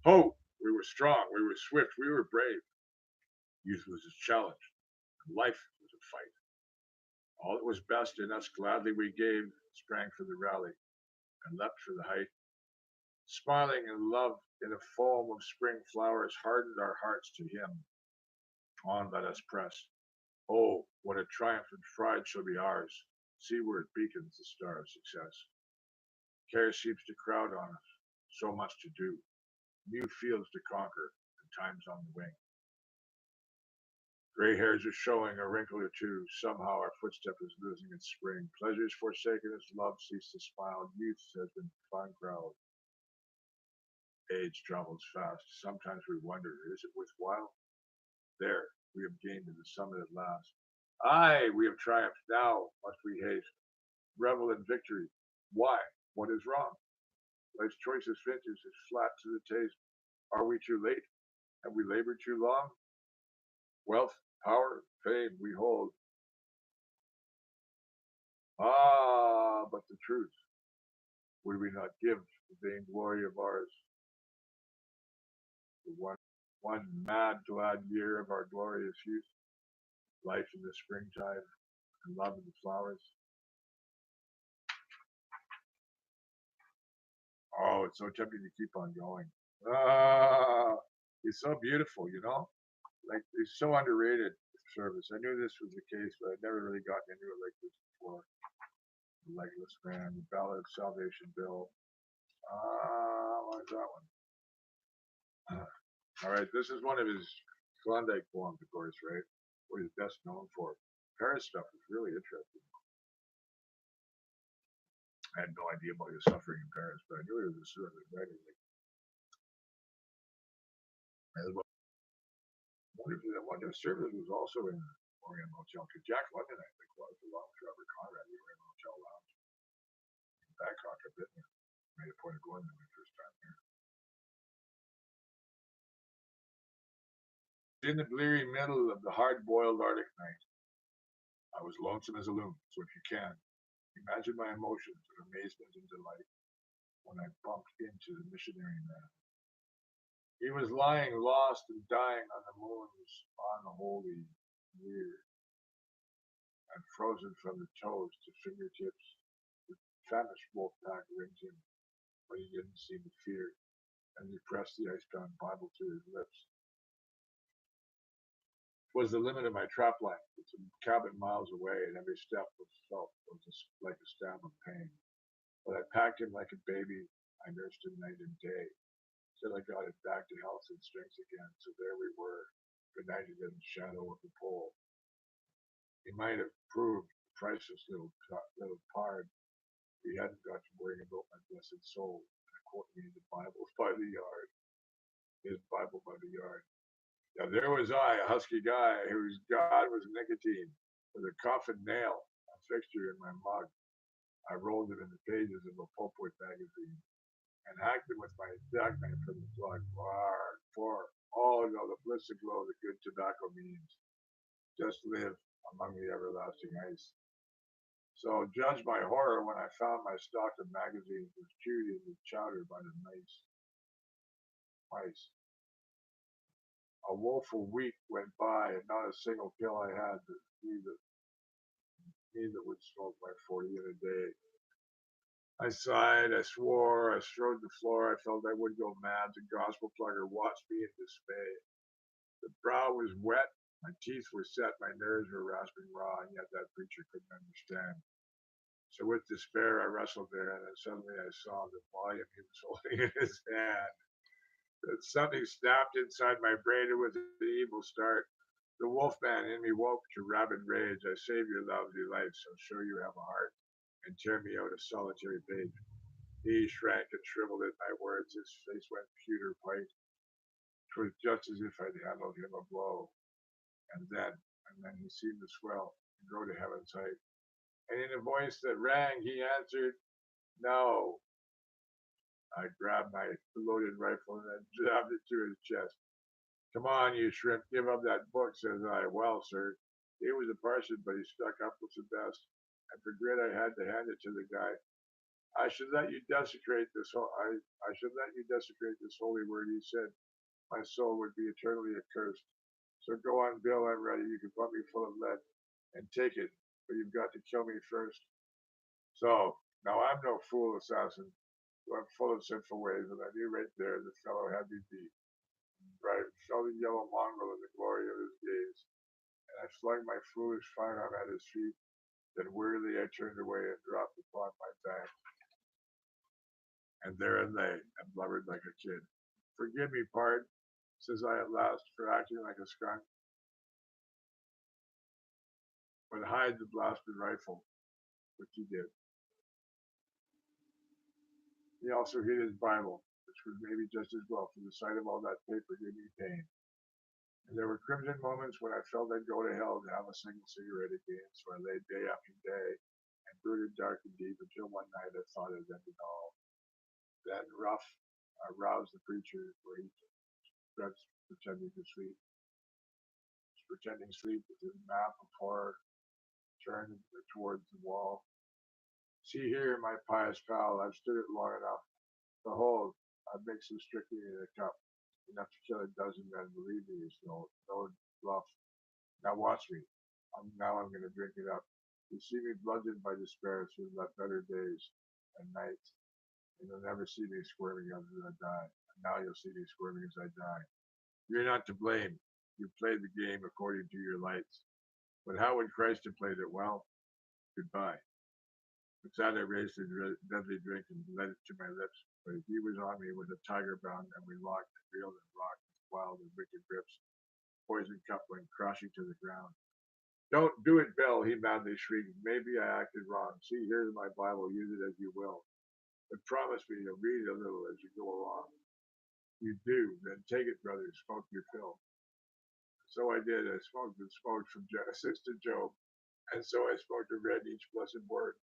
Ho! We were strong, we were swift, we were brave. Youth was a challenge, and life was a fight. All that was best in us gladly we gave, sprang for the rally, and leapt for the height. Smiling in love in a foam of spring flowers hardened our hearts to him. On let us press. Oh, what a triumphant pride shall be ours. Seaward beacons the star of success. Care seems to crowd on us, so much to do, new fields to conquer, and time's on the wing. Gray hairs are showing a wrinkle or two. Somehow our footstep is losing its spring. Pleasure's forsaken us, love ceased to smile. Youth has been fun growled. Age travels fast. Sometimes we wonder, is it worthwhile? There, we have gained to the summit at last. Aye, we have triumphed. Now must we haste. Revel in victory. Why? What is wrong? Life's choicest vintage is flat to the taste. Are we too late? Have we labored too long? Wealth, power, fame we hold. Ah, but the truth. Would we not give the vain glory of ours the one mad glad year of our glorious youth? Life in the springtime and love in the flowers. Oh, it's so tempting to keep on going. Ah, he's so beautiful, you know? Like, he's so underrated service. I knew this was the case, but I'd never really gotten into it like this before. The Legless Man, the Ballad of Salvation Bill. What is that one? All right, this is one of his Klondike poems, of course, right? What he's best known for. Paris stuff is really interesting. I had no idea about his suffering in Paris, but I knew he was a sort of writer. Like, I wonder if Service was also in Orient Motel, because Jack London, I think, was along with Robert Conrad. We were in Motel Lounge in Bangkok. I've been there. Made a point of going there my first time there. In the bleary middle of the hard-boiled Arctic night, I was lonesome as a loon, so if you can, imagine my emotions of amazement and delight when I bumped into the missionary man. He was lying lost and dying on the moon's unholy year, and frozen from the toes to fingertips. The famished wolf pack ringed him, but he didn't seem to fear, and he pressed the icebound Bible to his lips. It was the limit of my trap line. It's a cabin miles away, and every step was like a stab of pain. But I packed him like a baby. I nursed him night and day, till I got it back to health and strength again. So there we were, benighted in the shadow of the pole. He might have proved a priceless little pard. He hadn't got to worry about my blessed soul and quote me the Bible by the yard. His Bible by the yard. Yeah, there was I, a husky guy whose god was nicotine, with a coffin nail, a fixture in my mug. I rolled it in the pages of a pulpwood magazine and hacked it with my jackknife from the plug. For, oh no, the bliss and glow that good tobacco means. Just live among the everlasting ice. So judge my horror when I found my stock of magazines was chewed into chowder by the mice. A woeful week went by, and not a single pill I had to me that would smoke my 40 in a day. I sighed, I swore, I strode the floor, I felt I would go mad. The gospel plugger watched me in dismay. The brow was wet, my teeth were set, my nerves were rasping raw, and yet that preacher couldn't understand. So with despair I wrestled there, and then suddenly I saw the volume he was holding in his hand. That something snapped inside my brain. It was an evil start. The wolfman in me woke to rabid rage. I save your lousy life, so show you have a heart, and tear me out a solitary page. He shrank and shriveled at my words. His face went pewter white. 'Twas just as if I'd handled him a blow. And then he seemed to swell and grow to heaven's height. And in a voice that rang, he answered, "No." I grabbed my loaded rifle and then jabbed it to his chest. "Come on, you shrimp, give up that book," says I. Well, sir, he was a parson, but he stuck up with the best. And for grit, I had to hand it to the guy. I should let you desecrate this. I should let you desecrate this holy word. He said, my soul would be eternally accursed. So go on, Bill. I'm ready. You can pump me full of lead and take it, but you've got to kill me first. So now I'm no fool assassin. I'm full of sinful ways, and I knew right there the fellow had me beat. But I felt the yellow mongrel in the glory of his gaze, and I flung my foolish firearm at his feet. Then wearily I turned away and dropped upon my back. And there I lay and blubbered like a kid. "Forgive me, pard," says I at last, "for acting like a skunk, but hide the blasted rifle," which he did. He also hid his Bible, which was maybe just as well, for the sight of all that paper gave me pain. And there were crimson moments when I felt I'd go to hell to have a single cigarette again, so I lay day after day and brooded dark and deep until one night I thought it ended all. Then rough, I roused the preacher where he was pretending sleep with his map of horror turned towards the wall. "See here, my pious pal, I've stood it long enough. Behold, I've mixed some strychnine in a cup, enough to kill a dozen men. Believe me, it's no bluff. Now watch me. I'm going to drink it up. You see me bludgeoned by despair through the better days and nights, and you'll never see me squirming until I die. And now you'll see me squirming as I die. You're not to blame. You played the game according to your lights. But how would Christ have played it? Well, goodbye." With that, I raised the deadly drink and led it to my lips. But he was on me with a tiger bound, and we locked and reeled and rocked with wild and wicked grips. Poison cup went crashing to the ground. "Don't do it, Bill," he madly shrieked. "Maybe I acted wrong. See, here's my Bible. Use it as you will. But promise me you'll read a little as you go along." "You do. Then take it, brother. Smoke your fill." So I did. I smoked and smoked from Genesis to Job. And so I smoked and read each blessed word.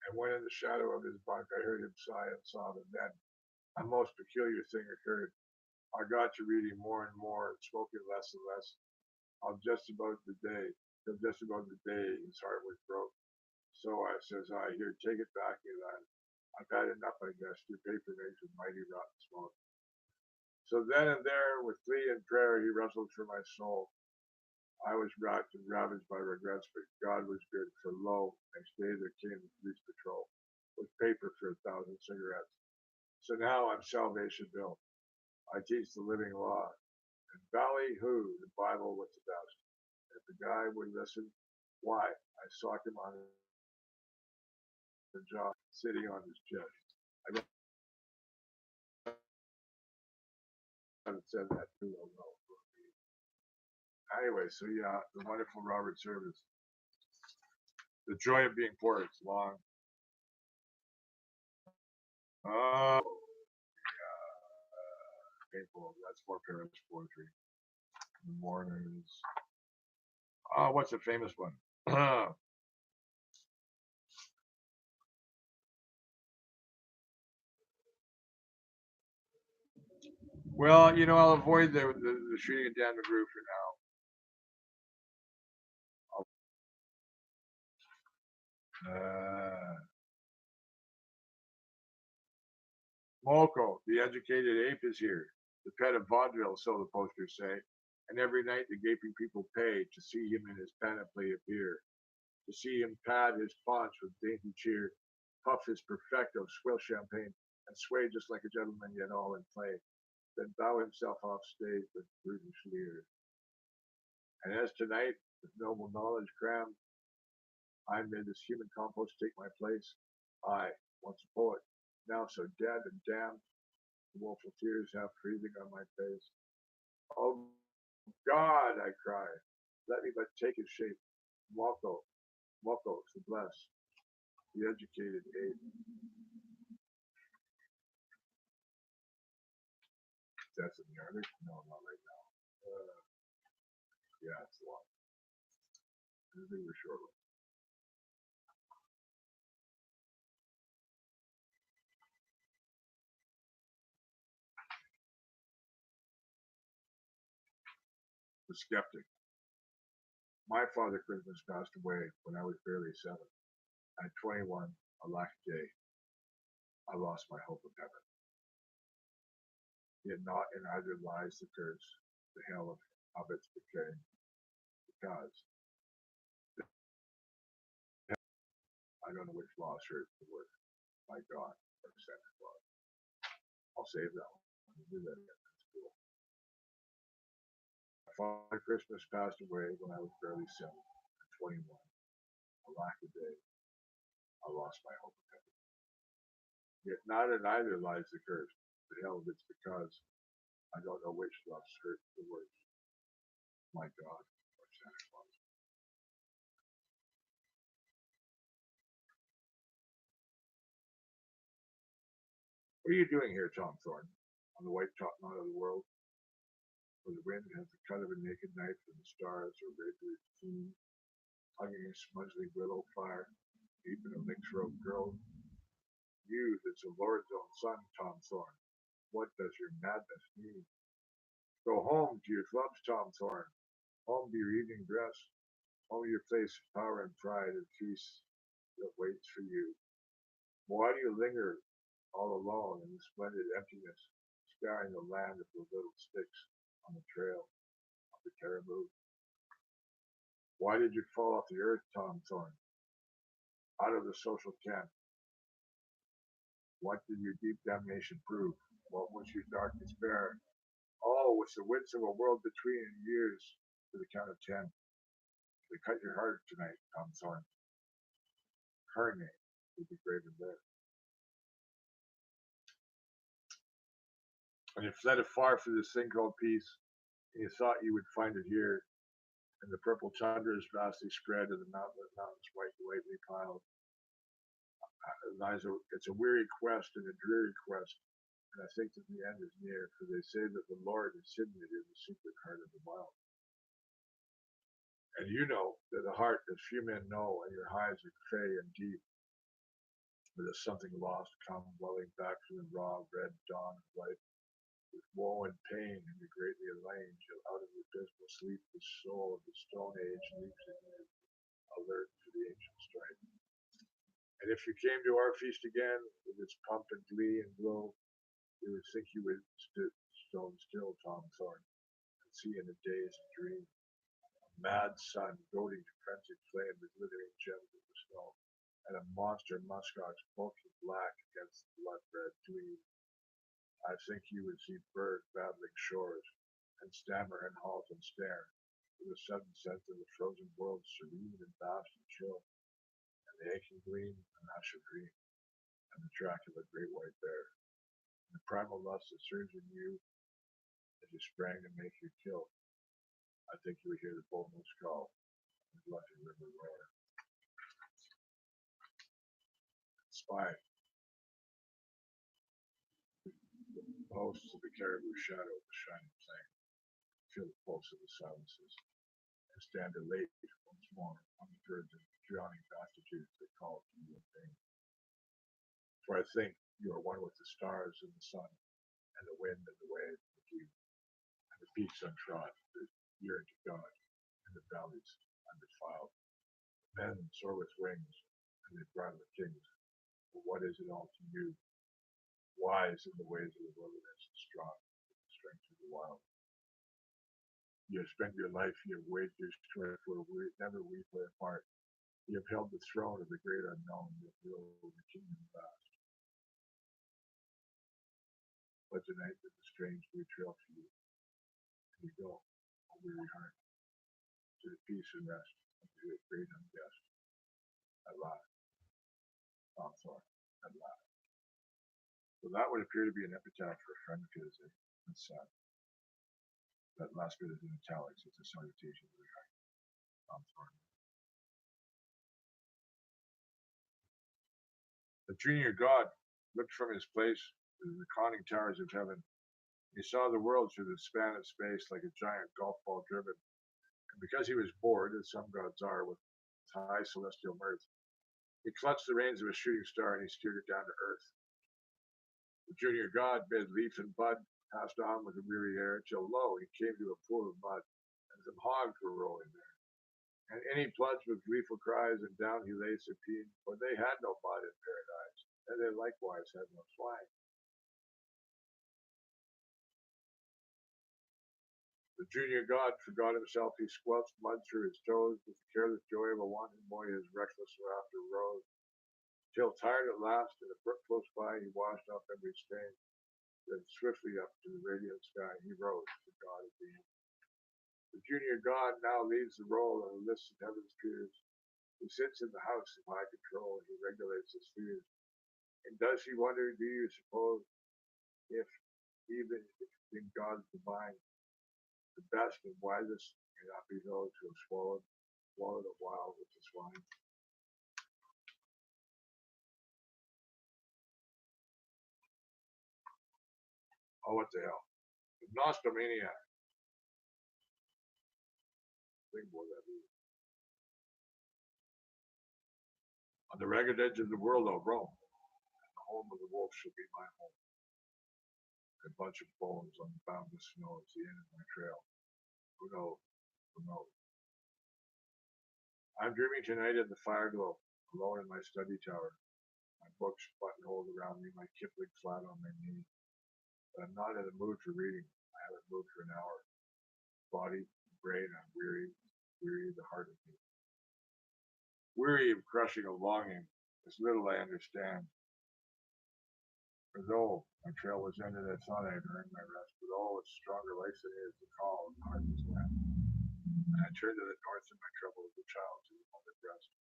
And when in the shadow of his bunk I heard him sigh and sob, and then a most peculiar thing occurred. I got to reading more and more, and smoking less and less, till just about the day his heart was broke. So I says, "Here, take it back, you lad. I've had enough, I guess. Your paper makes a mighty rotten smoke." So then and there, with plea and prayer, he wrestled for my soul. I was racked and ravaged by regrets, but God was good, for lo, next day there came the police patrol, with paper for 1,000 cigarettes. So now I'm Salvation Bill. I teach the living law. And ballyhoo, the Bible was the best. If the guy would listen, why, I socked him on the jaw, sitting on his chest. I haven't said that too well. Anyway, so yeah, the wonderful Robert Service. The Joy of Being Poor. It's long. Oh, painful. That's more Paris poetry. The Mourners. What's a famous one? Well, I'll avoid the shooting at Dan McGrew for now. Moko, the educated ape, is here. The pet of vaudeville, so the posters say. And every night the gaping people pay to see him in his panoply appear. To see him pad his paunch with dainty cheer, puff his perfecto, swill champagne, and sway just like a gentleman yet all in play, then bow himself off stage with brutish leer. And as tonight, with noble knowledge crammed, I made this human compost take my place. I, once a poet, now so dead and damned, the woeful tears half freezing on my face. Oh God, I cried, let me but take his shape. Moko, Moko, to bless the educated ape. That's in the Arctic? No, not right now. Yeah, it's a lot. I think we're short. The skeptic. My father Christmas passed away when I was barely 7. At 21, a lack day, I lost my hope of heaven. Yet not in either lies the curse, the hell of its decay, because I don't know which lost hurt the word. My God, or Santa Claus. I'll save that one. I'll do that again. That's cool. My father Christmas passed away when I was barely 7. At 21, a lack of day, I lost my hope of heaven. Yet not in either lies the curse, the hell of its because I don't know which lost hurt the worst. My God, or Santa Claus. What are you doing here, Tom Thorne, on the white top knot of the world, where the wind has the cut of a naked knife and the stars are red with steam, hugging a smudgely willow fire, deep in a lynx-robed grove? You, that's a Lord's own son, Tom Thorne, what does your madness mean? Go home to your clubs, Tom Thorne, home to your evening dress, home to your place of power and pride and peace that waits for you. Why do you linger all alone in the splendid emptiness, scouring the land of the little sticks on the trail of the caribou? Why did you fall off the earth, Tom Thorne, out of the social camp? What did your deep damnation prove? What was your dark despair? Oh, with the width of a world between years to the count of 10. They cut your heart tonight, Tom Thorne. Her name will be graven there. And you fled afar for this thing called peace, and you thought you would find it here, in the purple tundras vastly spread, and the mountains whitely piled. It's a weary quest and a dreary quest, and I think that the end is near, for they say that the Lord has hidden it in the secret heart of the wild. And you know that a heart that few men know, and your highs are fey and deep, but there's something lost come welling back from the raw red dawn of life, with woe and pain and the greatly allaying, till out of the abysmal sleep the soul of the stone age leaps in you, alert for the ancient strife. And if you came to our feast again, with its pomp and glee and glow, you would think you would stone still, Tom Thorne, and see in a dazed dream a mad sun goading to frenzied flame the glittering gems of the snow, and a monster muskox bulking black against the blood-red gleam. I think you would see bird battling shores, and stammer and halt and stare, with a sudden sense of the frozen world serene and vast and chill, and the aching gleam an asher green, and the track of a great white bear, and the primal lust that surged in you as you sprang to make your kill. I think you would hear the bull moose call, and the blushing river roar. Spy, the hosts of the caribou shadow, the shining plain. feel the pulse of the silences, and stand elate once more on the verge of drowning vastitudes that call to you in vain. For I think you are one with the stars and the sun, and the wind and the wave, with you, and the peaks untrod that yearn to God, and the valleys undefiled. Men soar with wings, and they run with kings. But what is it all to you? Wise in the ways of the wilderness, and strong in the strength of the wild. You have spent your life, you have waged your strife where we never we play apart. You have held the throne of the great unknown, you have ruled the kingdom vast. But tonight there's a strange new trail for you. And you go, a weary heart, to the peace and rest of the great unguessed. At last, Thorn, at last. So that would appear to be an epitaph for a friend of his. It's sad. That last bit is in italics. It's a salutation to the guy, Thorn. The junior god looked from his place to the conning towers of heaven. He saw the world through the span of space like a giant golf ball driven. And because he was bored, as some gods are, with high celestial mirth, he clutched the reins of a shooting star and he steered it down to earth. The junior god bid leaf and bud, passed on with a weary air, till lo, he came to a pool of mud, and some hogs were rolling there. And in he plunged with gleeful cries, and down he lay supine, for they had no mud in paradise, and they likewise had no swine. The junior god forgot himself, he squelched mud through his toes, with the careless joy of a wanton boy his reckless laughter rose, till tired at last, in a brook close by, he washed off every stain, then swiftly up to the radiant sky he rose, the god of being. The junior god now leads the roll and lifts of heaven's peers. He sits in the house of high control, he regulates the spheres. And does he wonder, do you suppose, if even in gods divine, the best and wisest may not be those who have swallowed a while with the swine? Oh, what the hell? The Nostomaniac. Think what that is. On the ragged edge of the world I'll roam, and the home of the wolf shall be my home. A bunch of bones on the boundless snow is the end of my trail. Who knows? Who knows? I'm dreaming tonight in the fireglow, alone in my study tower. My books buttonholed around me, my Kipling flat on my knee. But I'm not in the mood for reading. I haven't moved for an hour. Body, brain, I'm weary, weary the heart of me. Weary of crushing a longing, as little I understand. For though my trail was ended, I thought I had earned my rest. But oh, it's stronger life than it is the call of the heartless land. And I turned to the north in my trouble as a child to the mother breast.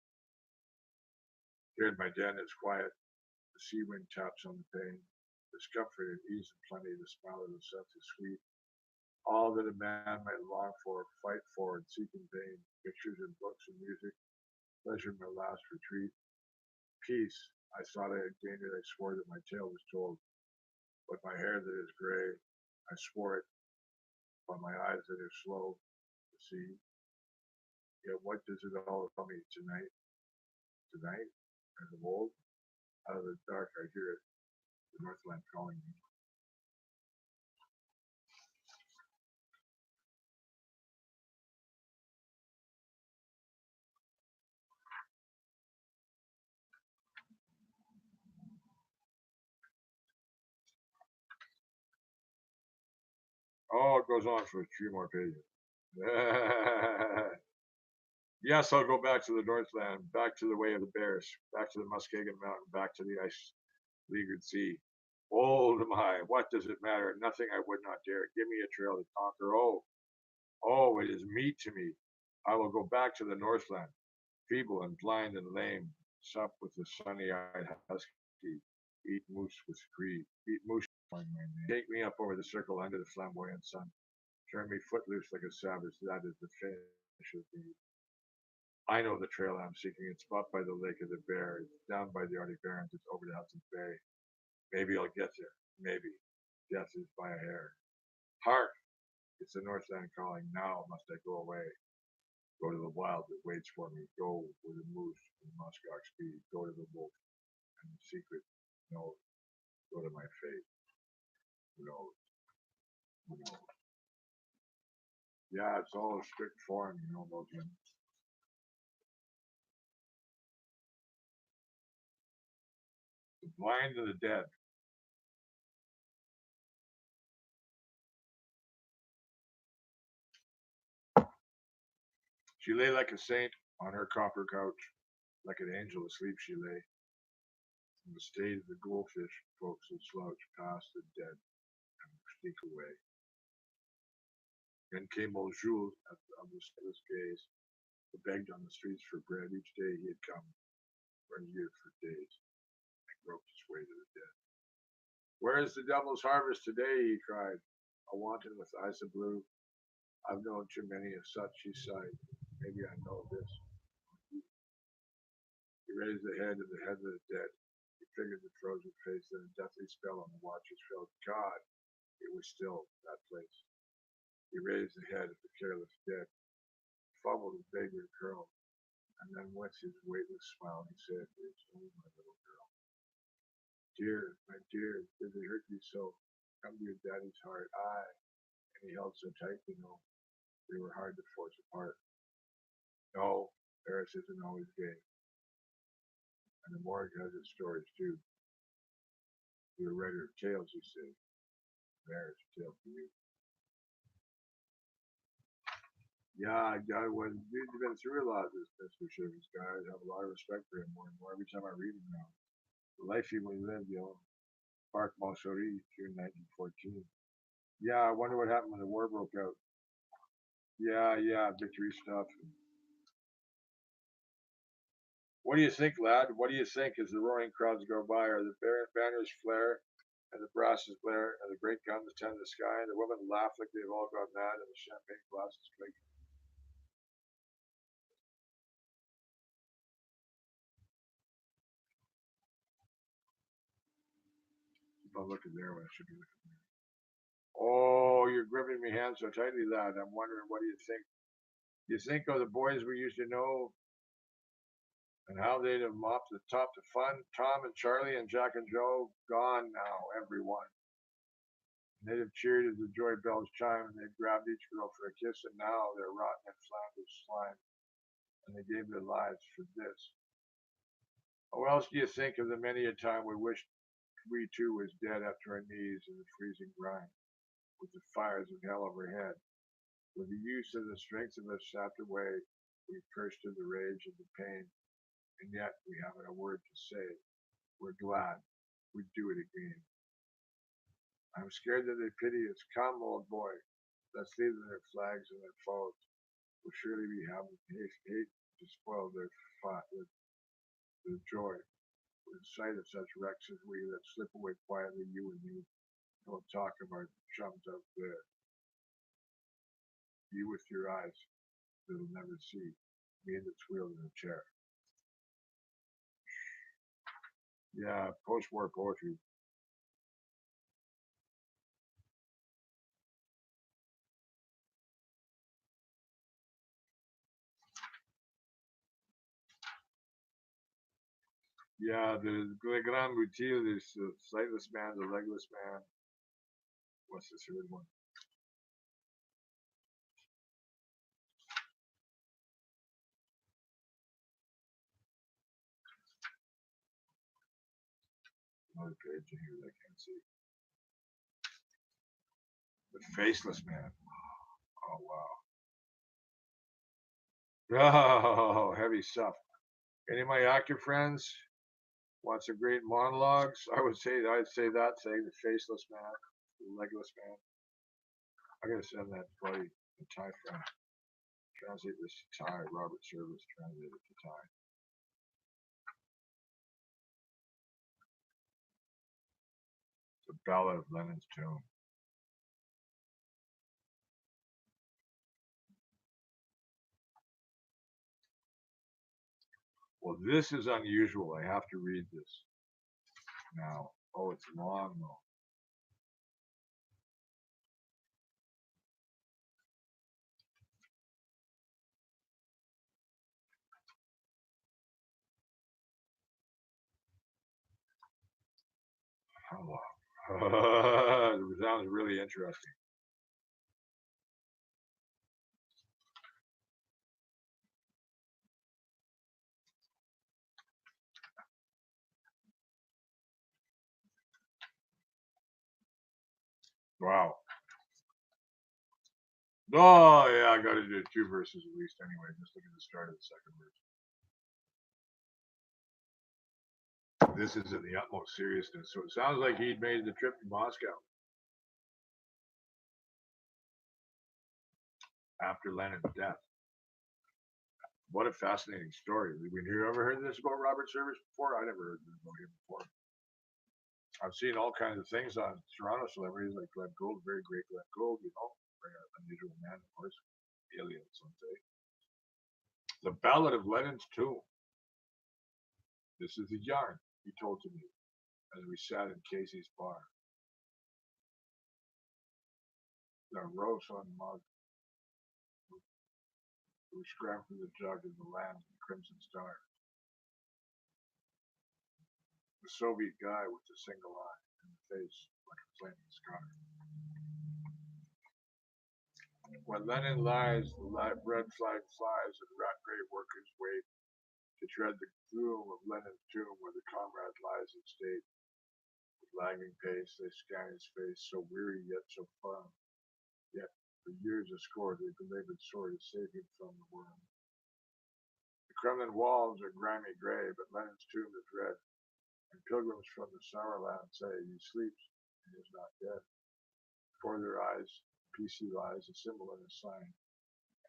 Here in my den it's quiet. The sea wind taps on the pane. There's comfort and ease and plenty. The smile of the sense is sweet. All that a man might long for, fight for, and seek in vain. Pictures and books and music. Pleasure my last retreat. Peace. I thought I had gained it. I swore that my tale was told. But my hair that is gray, I swore it. By my eyes that are slow to see. Yet what does it all tell me tonight? Tonight, as of old, out of the dark I hear it, the Northland calling me. Oh, it goes on for a few more pages. Yes, I'll go back to the Northland, back to the way of the bears, back to the Muskegon Mountain, back to the ice leaguered sea. Old am I, what does it matter? Nothing I would not dare. Give me a trail to conquer. Oh, oh, it is meat to me. I will go back to the Northland, feeble and blind and lame, sup with the sunny-eyed husky, eat moose with greed, eat moose. Take me up over the circle under the flamboyant sun. Turn me footloose like a savage. That is the finish of me. I know the trail I'm seeking. It's up by the Lake of the Bear. It's down by the Arctic Barrens. It's over to Hudson's Bay. Maybe I'll get there. Maybe. Death is by a hair. Hark! It's the Northland calling. Now must I go away. Go to the wild that waits for me. Go where the moose and muskox feed. Go to the wolf and the secret. No, go to my fate. Who knows? Who knows? Yeah, it's all a strict form, those hymns. The blind and the dead. She lay like a saint on her copper couch, like an angel asleep she lay. In the state of the goldfish, folks would slouch past the dead and sneak away. Then came old Jules of the sailor's gaze, who begged on the streets for bread. Each day he had come for a year for days, and groped his way to the dead. Where is the devil's harvest today? He cried, a wanton with eyes of blue. I've known too many of such, he sighed. Maybe I know this. He raised the head of the dead. He figured the frozen face, then a deathly spell on the watchers fell. God, it was still that place. He raised the head of the careless dead, fumbled his vagrant curl, and then with his weightless smile he said, it's only my little girl. Dear, my dear, did they hurt you so? Come to your daddy's heart. Aye, and he held so tight, they were hard to force apart. No, Paris isn't always gay. And the morgue has its stories too. You're a writer of tales, you say. There's a tale for you. Yeah, we've been through a lot, this Mr. Shivers guy. I have a lot of respect for him more and more every time I read him now. The life he lived, Parc Montsouris, June 1914. Yeah, I wonder what happened when the war broke out. Yeah, victory stuff. What do you think, lad? What do you think as the roaring crowds go by? Are the banners flare and the brasses blare and the great guns tend the sky and the women laugh like they've all gone mad and the champagne glasses clink? Keep on looking there when I should be looking there. Oh, you're gripping me hand so tightly, lad. I'm wondering, what do you think? You think of the boys we used to know and how they'd have mopped the top to fun? Tom and Charlie and Jack and Joe, gone now, everyone. They'd have cheered as the joy bells chimed, and they'd grabbed each girl for a kiss, and now they're rotten in Flanders slime, and they gave their lives for this. How else do you think of the many a time we wished we too was dead up to our knees in the freezing grind, with the fires of hell overhead? With the use of the strength of us sapped away, we cursed in the rage and the pain, and yet we haven't a word to say. We're glad we'd do it again. I'm scared that they pity us. Come, old boy, let's leave them their flags and their foes. Will surely be having hate to spoil their joy. With the sight of such wrecks as we, let's slip away quietly, you and me. Don't talk of our chums out there. You with your eyes that'll never see. Me that's wheeled in a chair. Yeah, post-war poetry. Yeah, the Grand Boutil, there's the sightless man, the legless man. What's this third one? Another page in here that I can't see. The faceless man. Oh wow. Oh, heavy stuff. Any of my actor friends want some great monologues? I'd say that, saying the faceless man, the legless man. I gotta send that buddy, the Thai friend. Translate this to Thai. Robert Service translated to Thai. The Ballad of Lenin's Tomb. Well, this is unusual. I have to read this now. Oh, it's long though. Sounds really interesting. Wow. Oh yeah, I got to do two verses at least anyway. Just look at the start of the second verse. This is in the utmost seriousness. So it sounds like he'd made the trip to Moscow after Lenin's death. What a fascinating story. Have you ever heard this about Robert Service before? I never heard this about him before. I've seen all kinds of things on Toronto celebrities like Glenn Gould, very great Glenn Gould, very unusual man, of course. Alien, some say. The Ballad of Lenin's Tomb. This is the yarn he told to me as we sat in Casey's bar. The rose on mug, who scrambled for the jug in the land of the Crimson Star. The Soviet guy with the single eye and the face like a flaming scar. When Lenin lies, the red flag flies and rat grey workers wait to tread the gloom of Lenin's tomb where the comrade lies in state. With lagging pace, they scan his face, so weary yet so firm. Yet, for years a score, they belabored sore to save him from the worm. The Kremlin walls are grimy grey, but Lenin's tomb is red, and pilgrims from the Summerland say he sleeps and is not dead. Before their eyes, peace he lies, a symbol and a sign,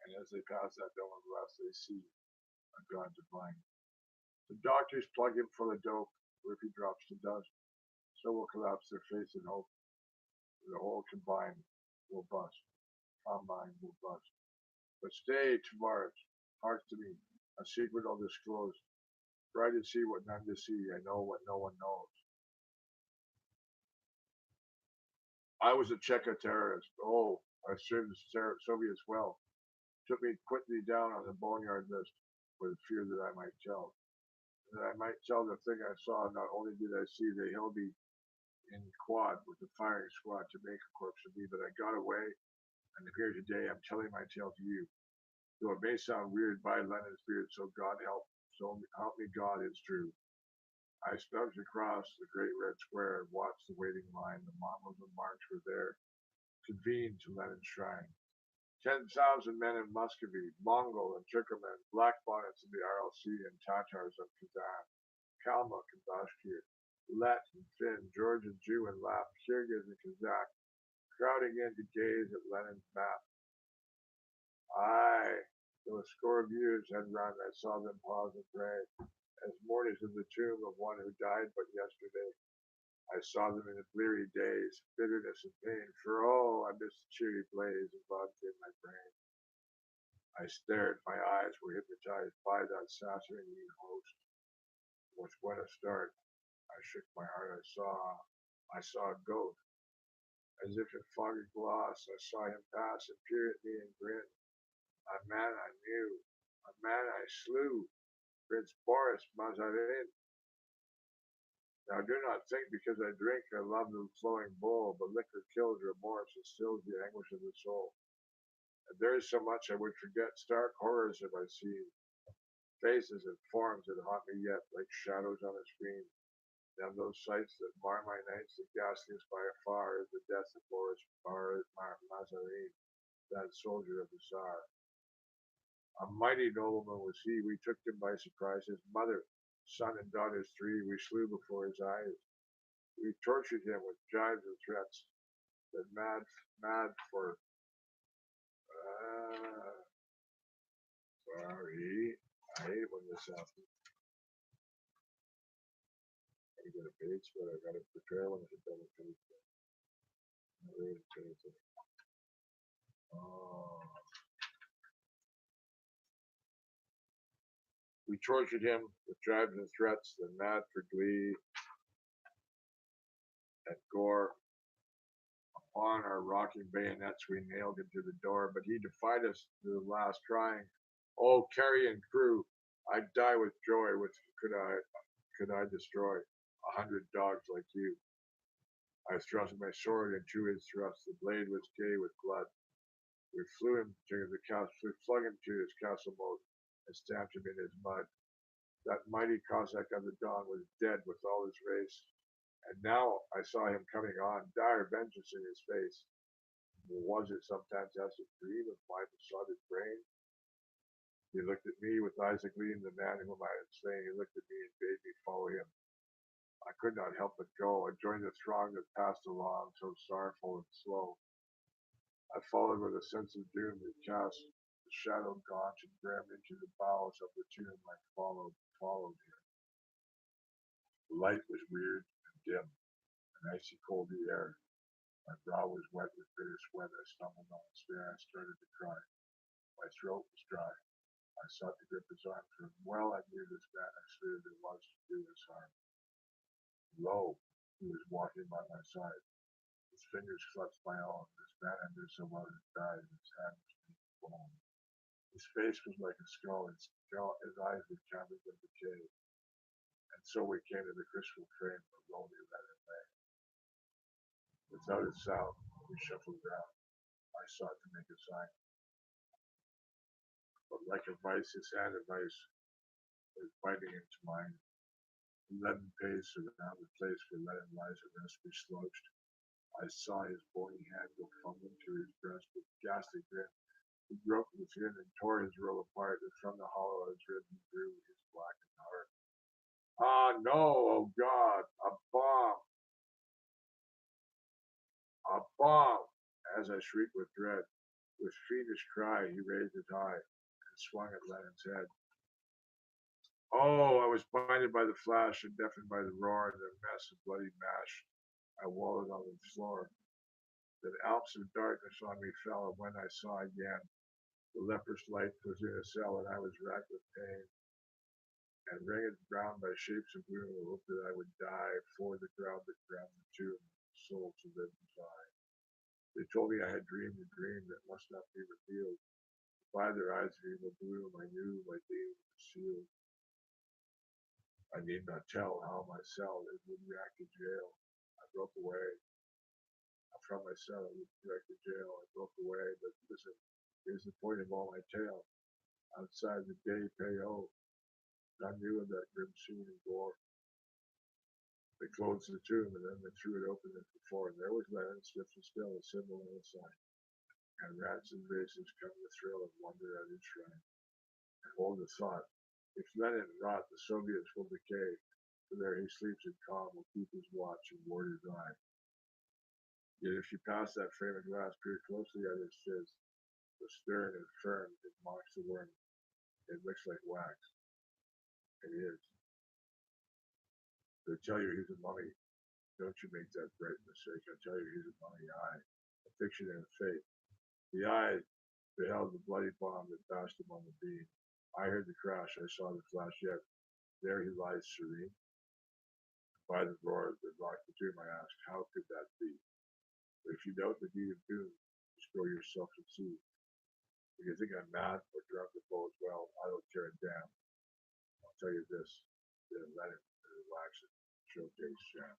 and as they pass that dome of glass, they see a God divine. The doctors plug him full of dope, or if he drops to dust, so will collapse their faith and hope. The whole combined will bust. Combine will bust. But stay to Mars, hark to me, a secret I'll disclose. For I did see what none to see, I know what no one knows. I was a Cheka terrorist. Oh, I served the Soviets well. Took me quickly down on the boneyard list for the fear that I might tell. That I might tell the thing I saw. Not only did I see the Hillby in quad with the firing squad to make a corpse of me, but I got away, and here today I'm telling my tale to you. Though it may sound weird by Lenin's beard, so help me God, it's true. I snugged across the great red square and watched the waiting line. The mongrels and marks were there, convened to Lenin's shrine. 10,000 men in Muscovy, Mongol and Turkomen, black bonnets in the RLC and Tatars of Kazan, Kalmuk and Bashkir, Let and Finn, George and Jew and Lap, Kyrgyz and Kazakh, crowding in to gaze at Lenin's map. Aye, though a score of years had run, I saw them pause and pray, as mourners in the tomb of one who died but yesterday. I saw them in the bleary days, bitterness and pain, for oh, I missed the cheery blaze of love in my brain. I stared, my eyes were hypnotized by that Saturnine host. With what a start, I shook my heart, I saw a goat. As if in foggy gloss, I saw him pass and peer at me and grin. A man I knew, a man I slew, Prince Boris Mazarin. Now do not think because I drink I love the flowing bowl, but liquor kills remorse and stills the anguish of the soul. And there is so much I would forget, stark horrors have I seen, faces and forms that haunt me yet, like shadows on a screen. Now those sights that mar my nights, the ghastliest by far is the death of Boris Mazarin, that soldier of the Tsar. A mighty nobleman was he. We took him by surprise. His mother, son, and daughters three, we slew before his eyes. We tortured him with gibes and threats. But mad for sorry. I hate when this happens. I get a page, but I gotta prepare when it's a double page. Oh. We tortured him with gibes and threats, then mad for glee and gore. Upon our rocking bayonets we nailed him to the door, but he defied us to the last, crying, "Oh, carrion crew, I'd die with joy. With could I destroy 100 dogs like you?" I thrust my sword into his thrust. The blade was gay with blood. We flew him to the castle, we flung him to his castle moat and stamped him in his mud. That mighty Cossack of the dawn was dead with all his race, and now I saw him coming on, dire vengeance in his face. Was it some fantastic dream of my besotted brain? He looked at me with eyes that gleamed, the man whom I had slain. He looked at me and bade me follow him. I could not help but go. I joined the throng that passed along, so sorrowful and slow. I followed with a sense of doom that cast the shadow gaunt and grim into the bowels of the tomb. I followed him. The light was weird and dim, and icy cold the air. My brow was wet with bitter sweat. I stumbled on the stair. I started to cry. My throat was dry. I sought to grip his arm, for well I knew this man I feared it was to do us harm. Lo, he was walking by my side. His fingers clutched my own. This man I knew so well had died, and his hand was beneath bone. His face was like a skull, his eyes were caverns of decay. And so we came to the crystal frame where lonely Lenin lay. Without a sound, we shuffled round. I sought to make a sign, but like a vice, his hand of ice was biting into mine. The leaden pace around the place where Lenin lies at rest we slouched. I saw his bony hand go fumbling to his breast with ghastly grin. He groped within and tore his robe apart, and from the hollow of his rib he drew his blackened heart. Ah, no, oh God, a bomb, a bomb! As I shrieked with dread, with fiendish cry he raised it high and swung at Lenin's head. Oh, I was blinded by the flash and deafened by the roar and the mess of bloody mash. I wallowed on the floor. Then Alps of darkness on me fell, and when I saw again, the leprous light was in a cell, and I was racked with pain, and ringed round by shapes of gloom, I hoped that I would die, for the ground that ground the tomb, soul to live and die. They told me I had dreamed a dream that must not be revealed. By their eyes of evil gloom, I knew my doom was sealed. I need not tell how my cell is would react to jail. I broke away from my cell. I would react to jail. I broke away, but listen, here's the point of all my tale. Outside the day payo, I knew of that grim scene and gore. They closed the tomb and then they threw it open as before. And there was Lenin, stiff and still, a symbol on the sign. And rats and vases come to thrill and wonder at his shrine. And hold the thought, if Lenin rot, the Soviets will decay. For there he sleeps in calm, will keep his watch and ward his eye. Yet if you pass that frame of glass, peer closely at his fist, so stern and firm, it mocks the worm. It looks like wax. It is. They tell you he's a mummy. Don't you make that bright mistake. I tell you he's a mummy eye. A fiction and a fake. The eye beheld the bloody bomb that bashed him on the beam. I heard the crash. I saw the flash yet. There he lies serene. By the roar that rocked the tomb, I asked, how could that be? But if you doubt the deed of doom, just go yourself and see. If you think I'm mad or drunk or full as well, I don't care a damn. I'll tell you this, then let it relax it, showcase jam.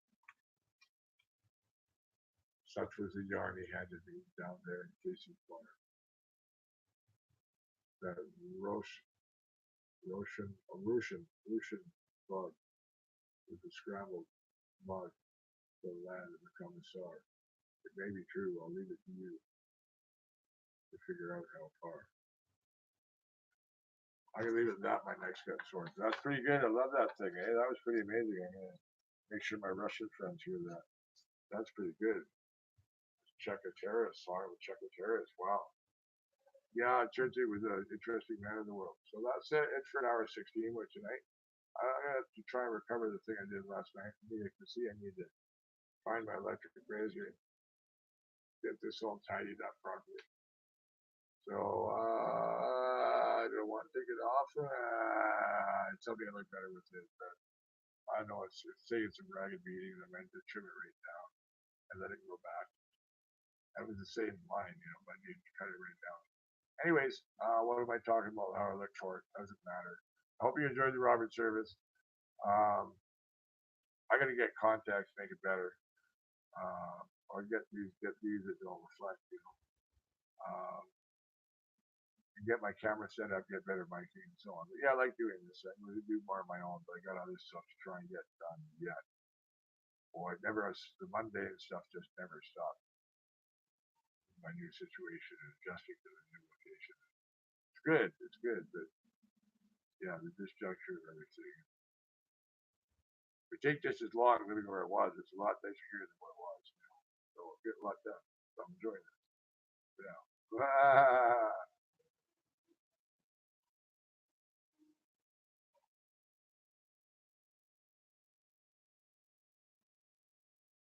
Such was the yarn he handed me down there in Casey's corner. That Russian bug with the scrambled mud, the land of the commissar. It may be true, I'll leave it to you to figure out how far. I'm gonna leave it at that, my next gun sword. That's pretty good. I love that thing, eh? That was pretty amazing. I'm gonna make sure my Russian friends hear that. That's pretty good. Cheka terrorist, song with Cheka terrorist. Wow. Yeah, it turns out he was an interesting man in the world. So that's it. It's for an hour 16 with tonight. I'm gonna have to try and recover the thing I did last night. You can see I need to find my electric razor and get this all tidied up properly. So I don't want to take it off. It's something I look better with it, but I know it's say it's a ragged beating. I meant to trim it right down and let it go back. That was the same line, but I need to cut it right down. Anyways, what am I talking about? How I look for it doesn't matter. I hope you enjoyed the Robert service. I'm gonna get contacts, make it better. Or get these that don't reflect, get my camera set up, get better miking and so on. But yeah, I like doing this. I'm going to do more of my own, but I got other stuff to try and get done yet. Boy, it never the mundane stuff just never stops. My new situation and adjusting to the new location. It's good. It's good, but yeah, the disjuncture of everything. It would take just as long living where it was. It's a lot nicer here than what it was. So I'll get a lot done. So I'm enjoying it. Yeah.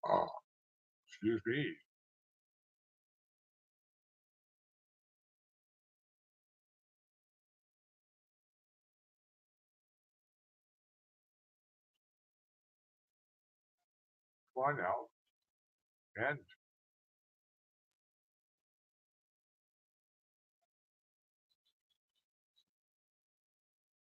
Oh, excuse me. Come on now. And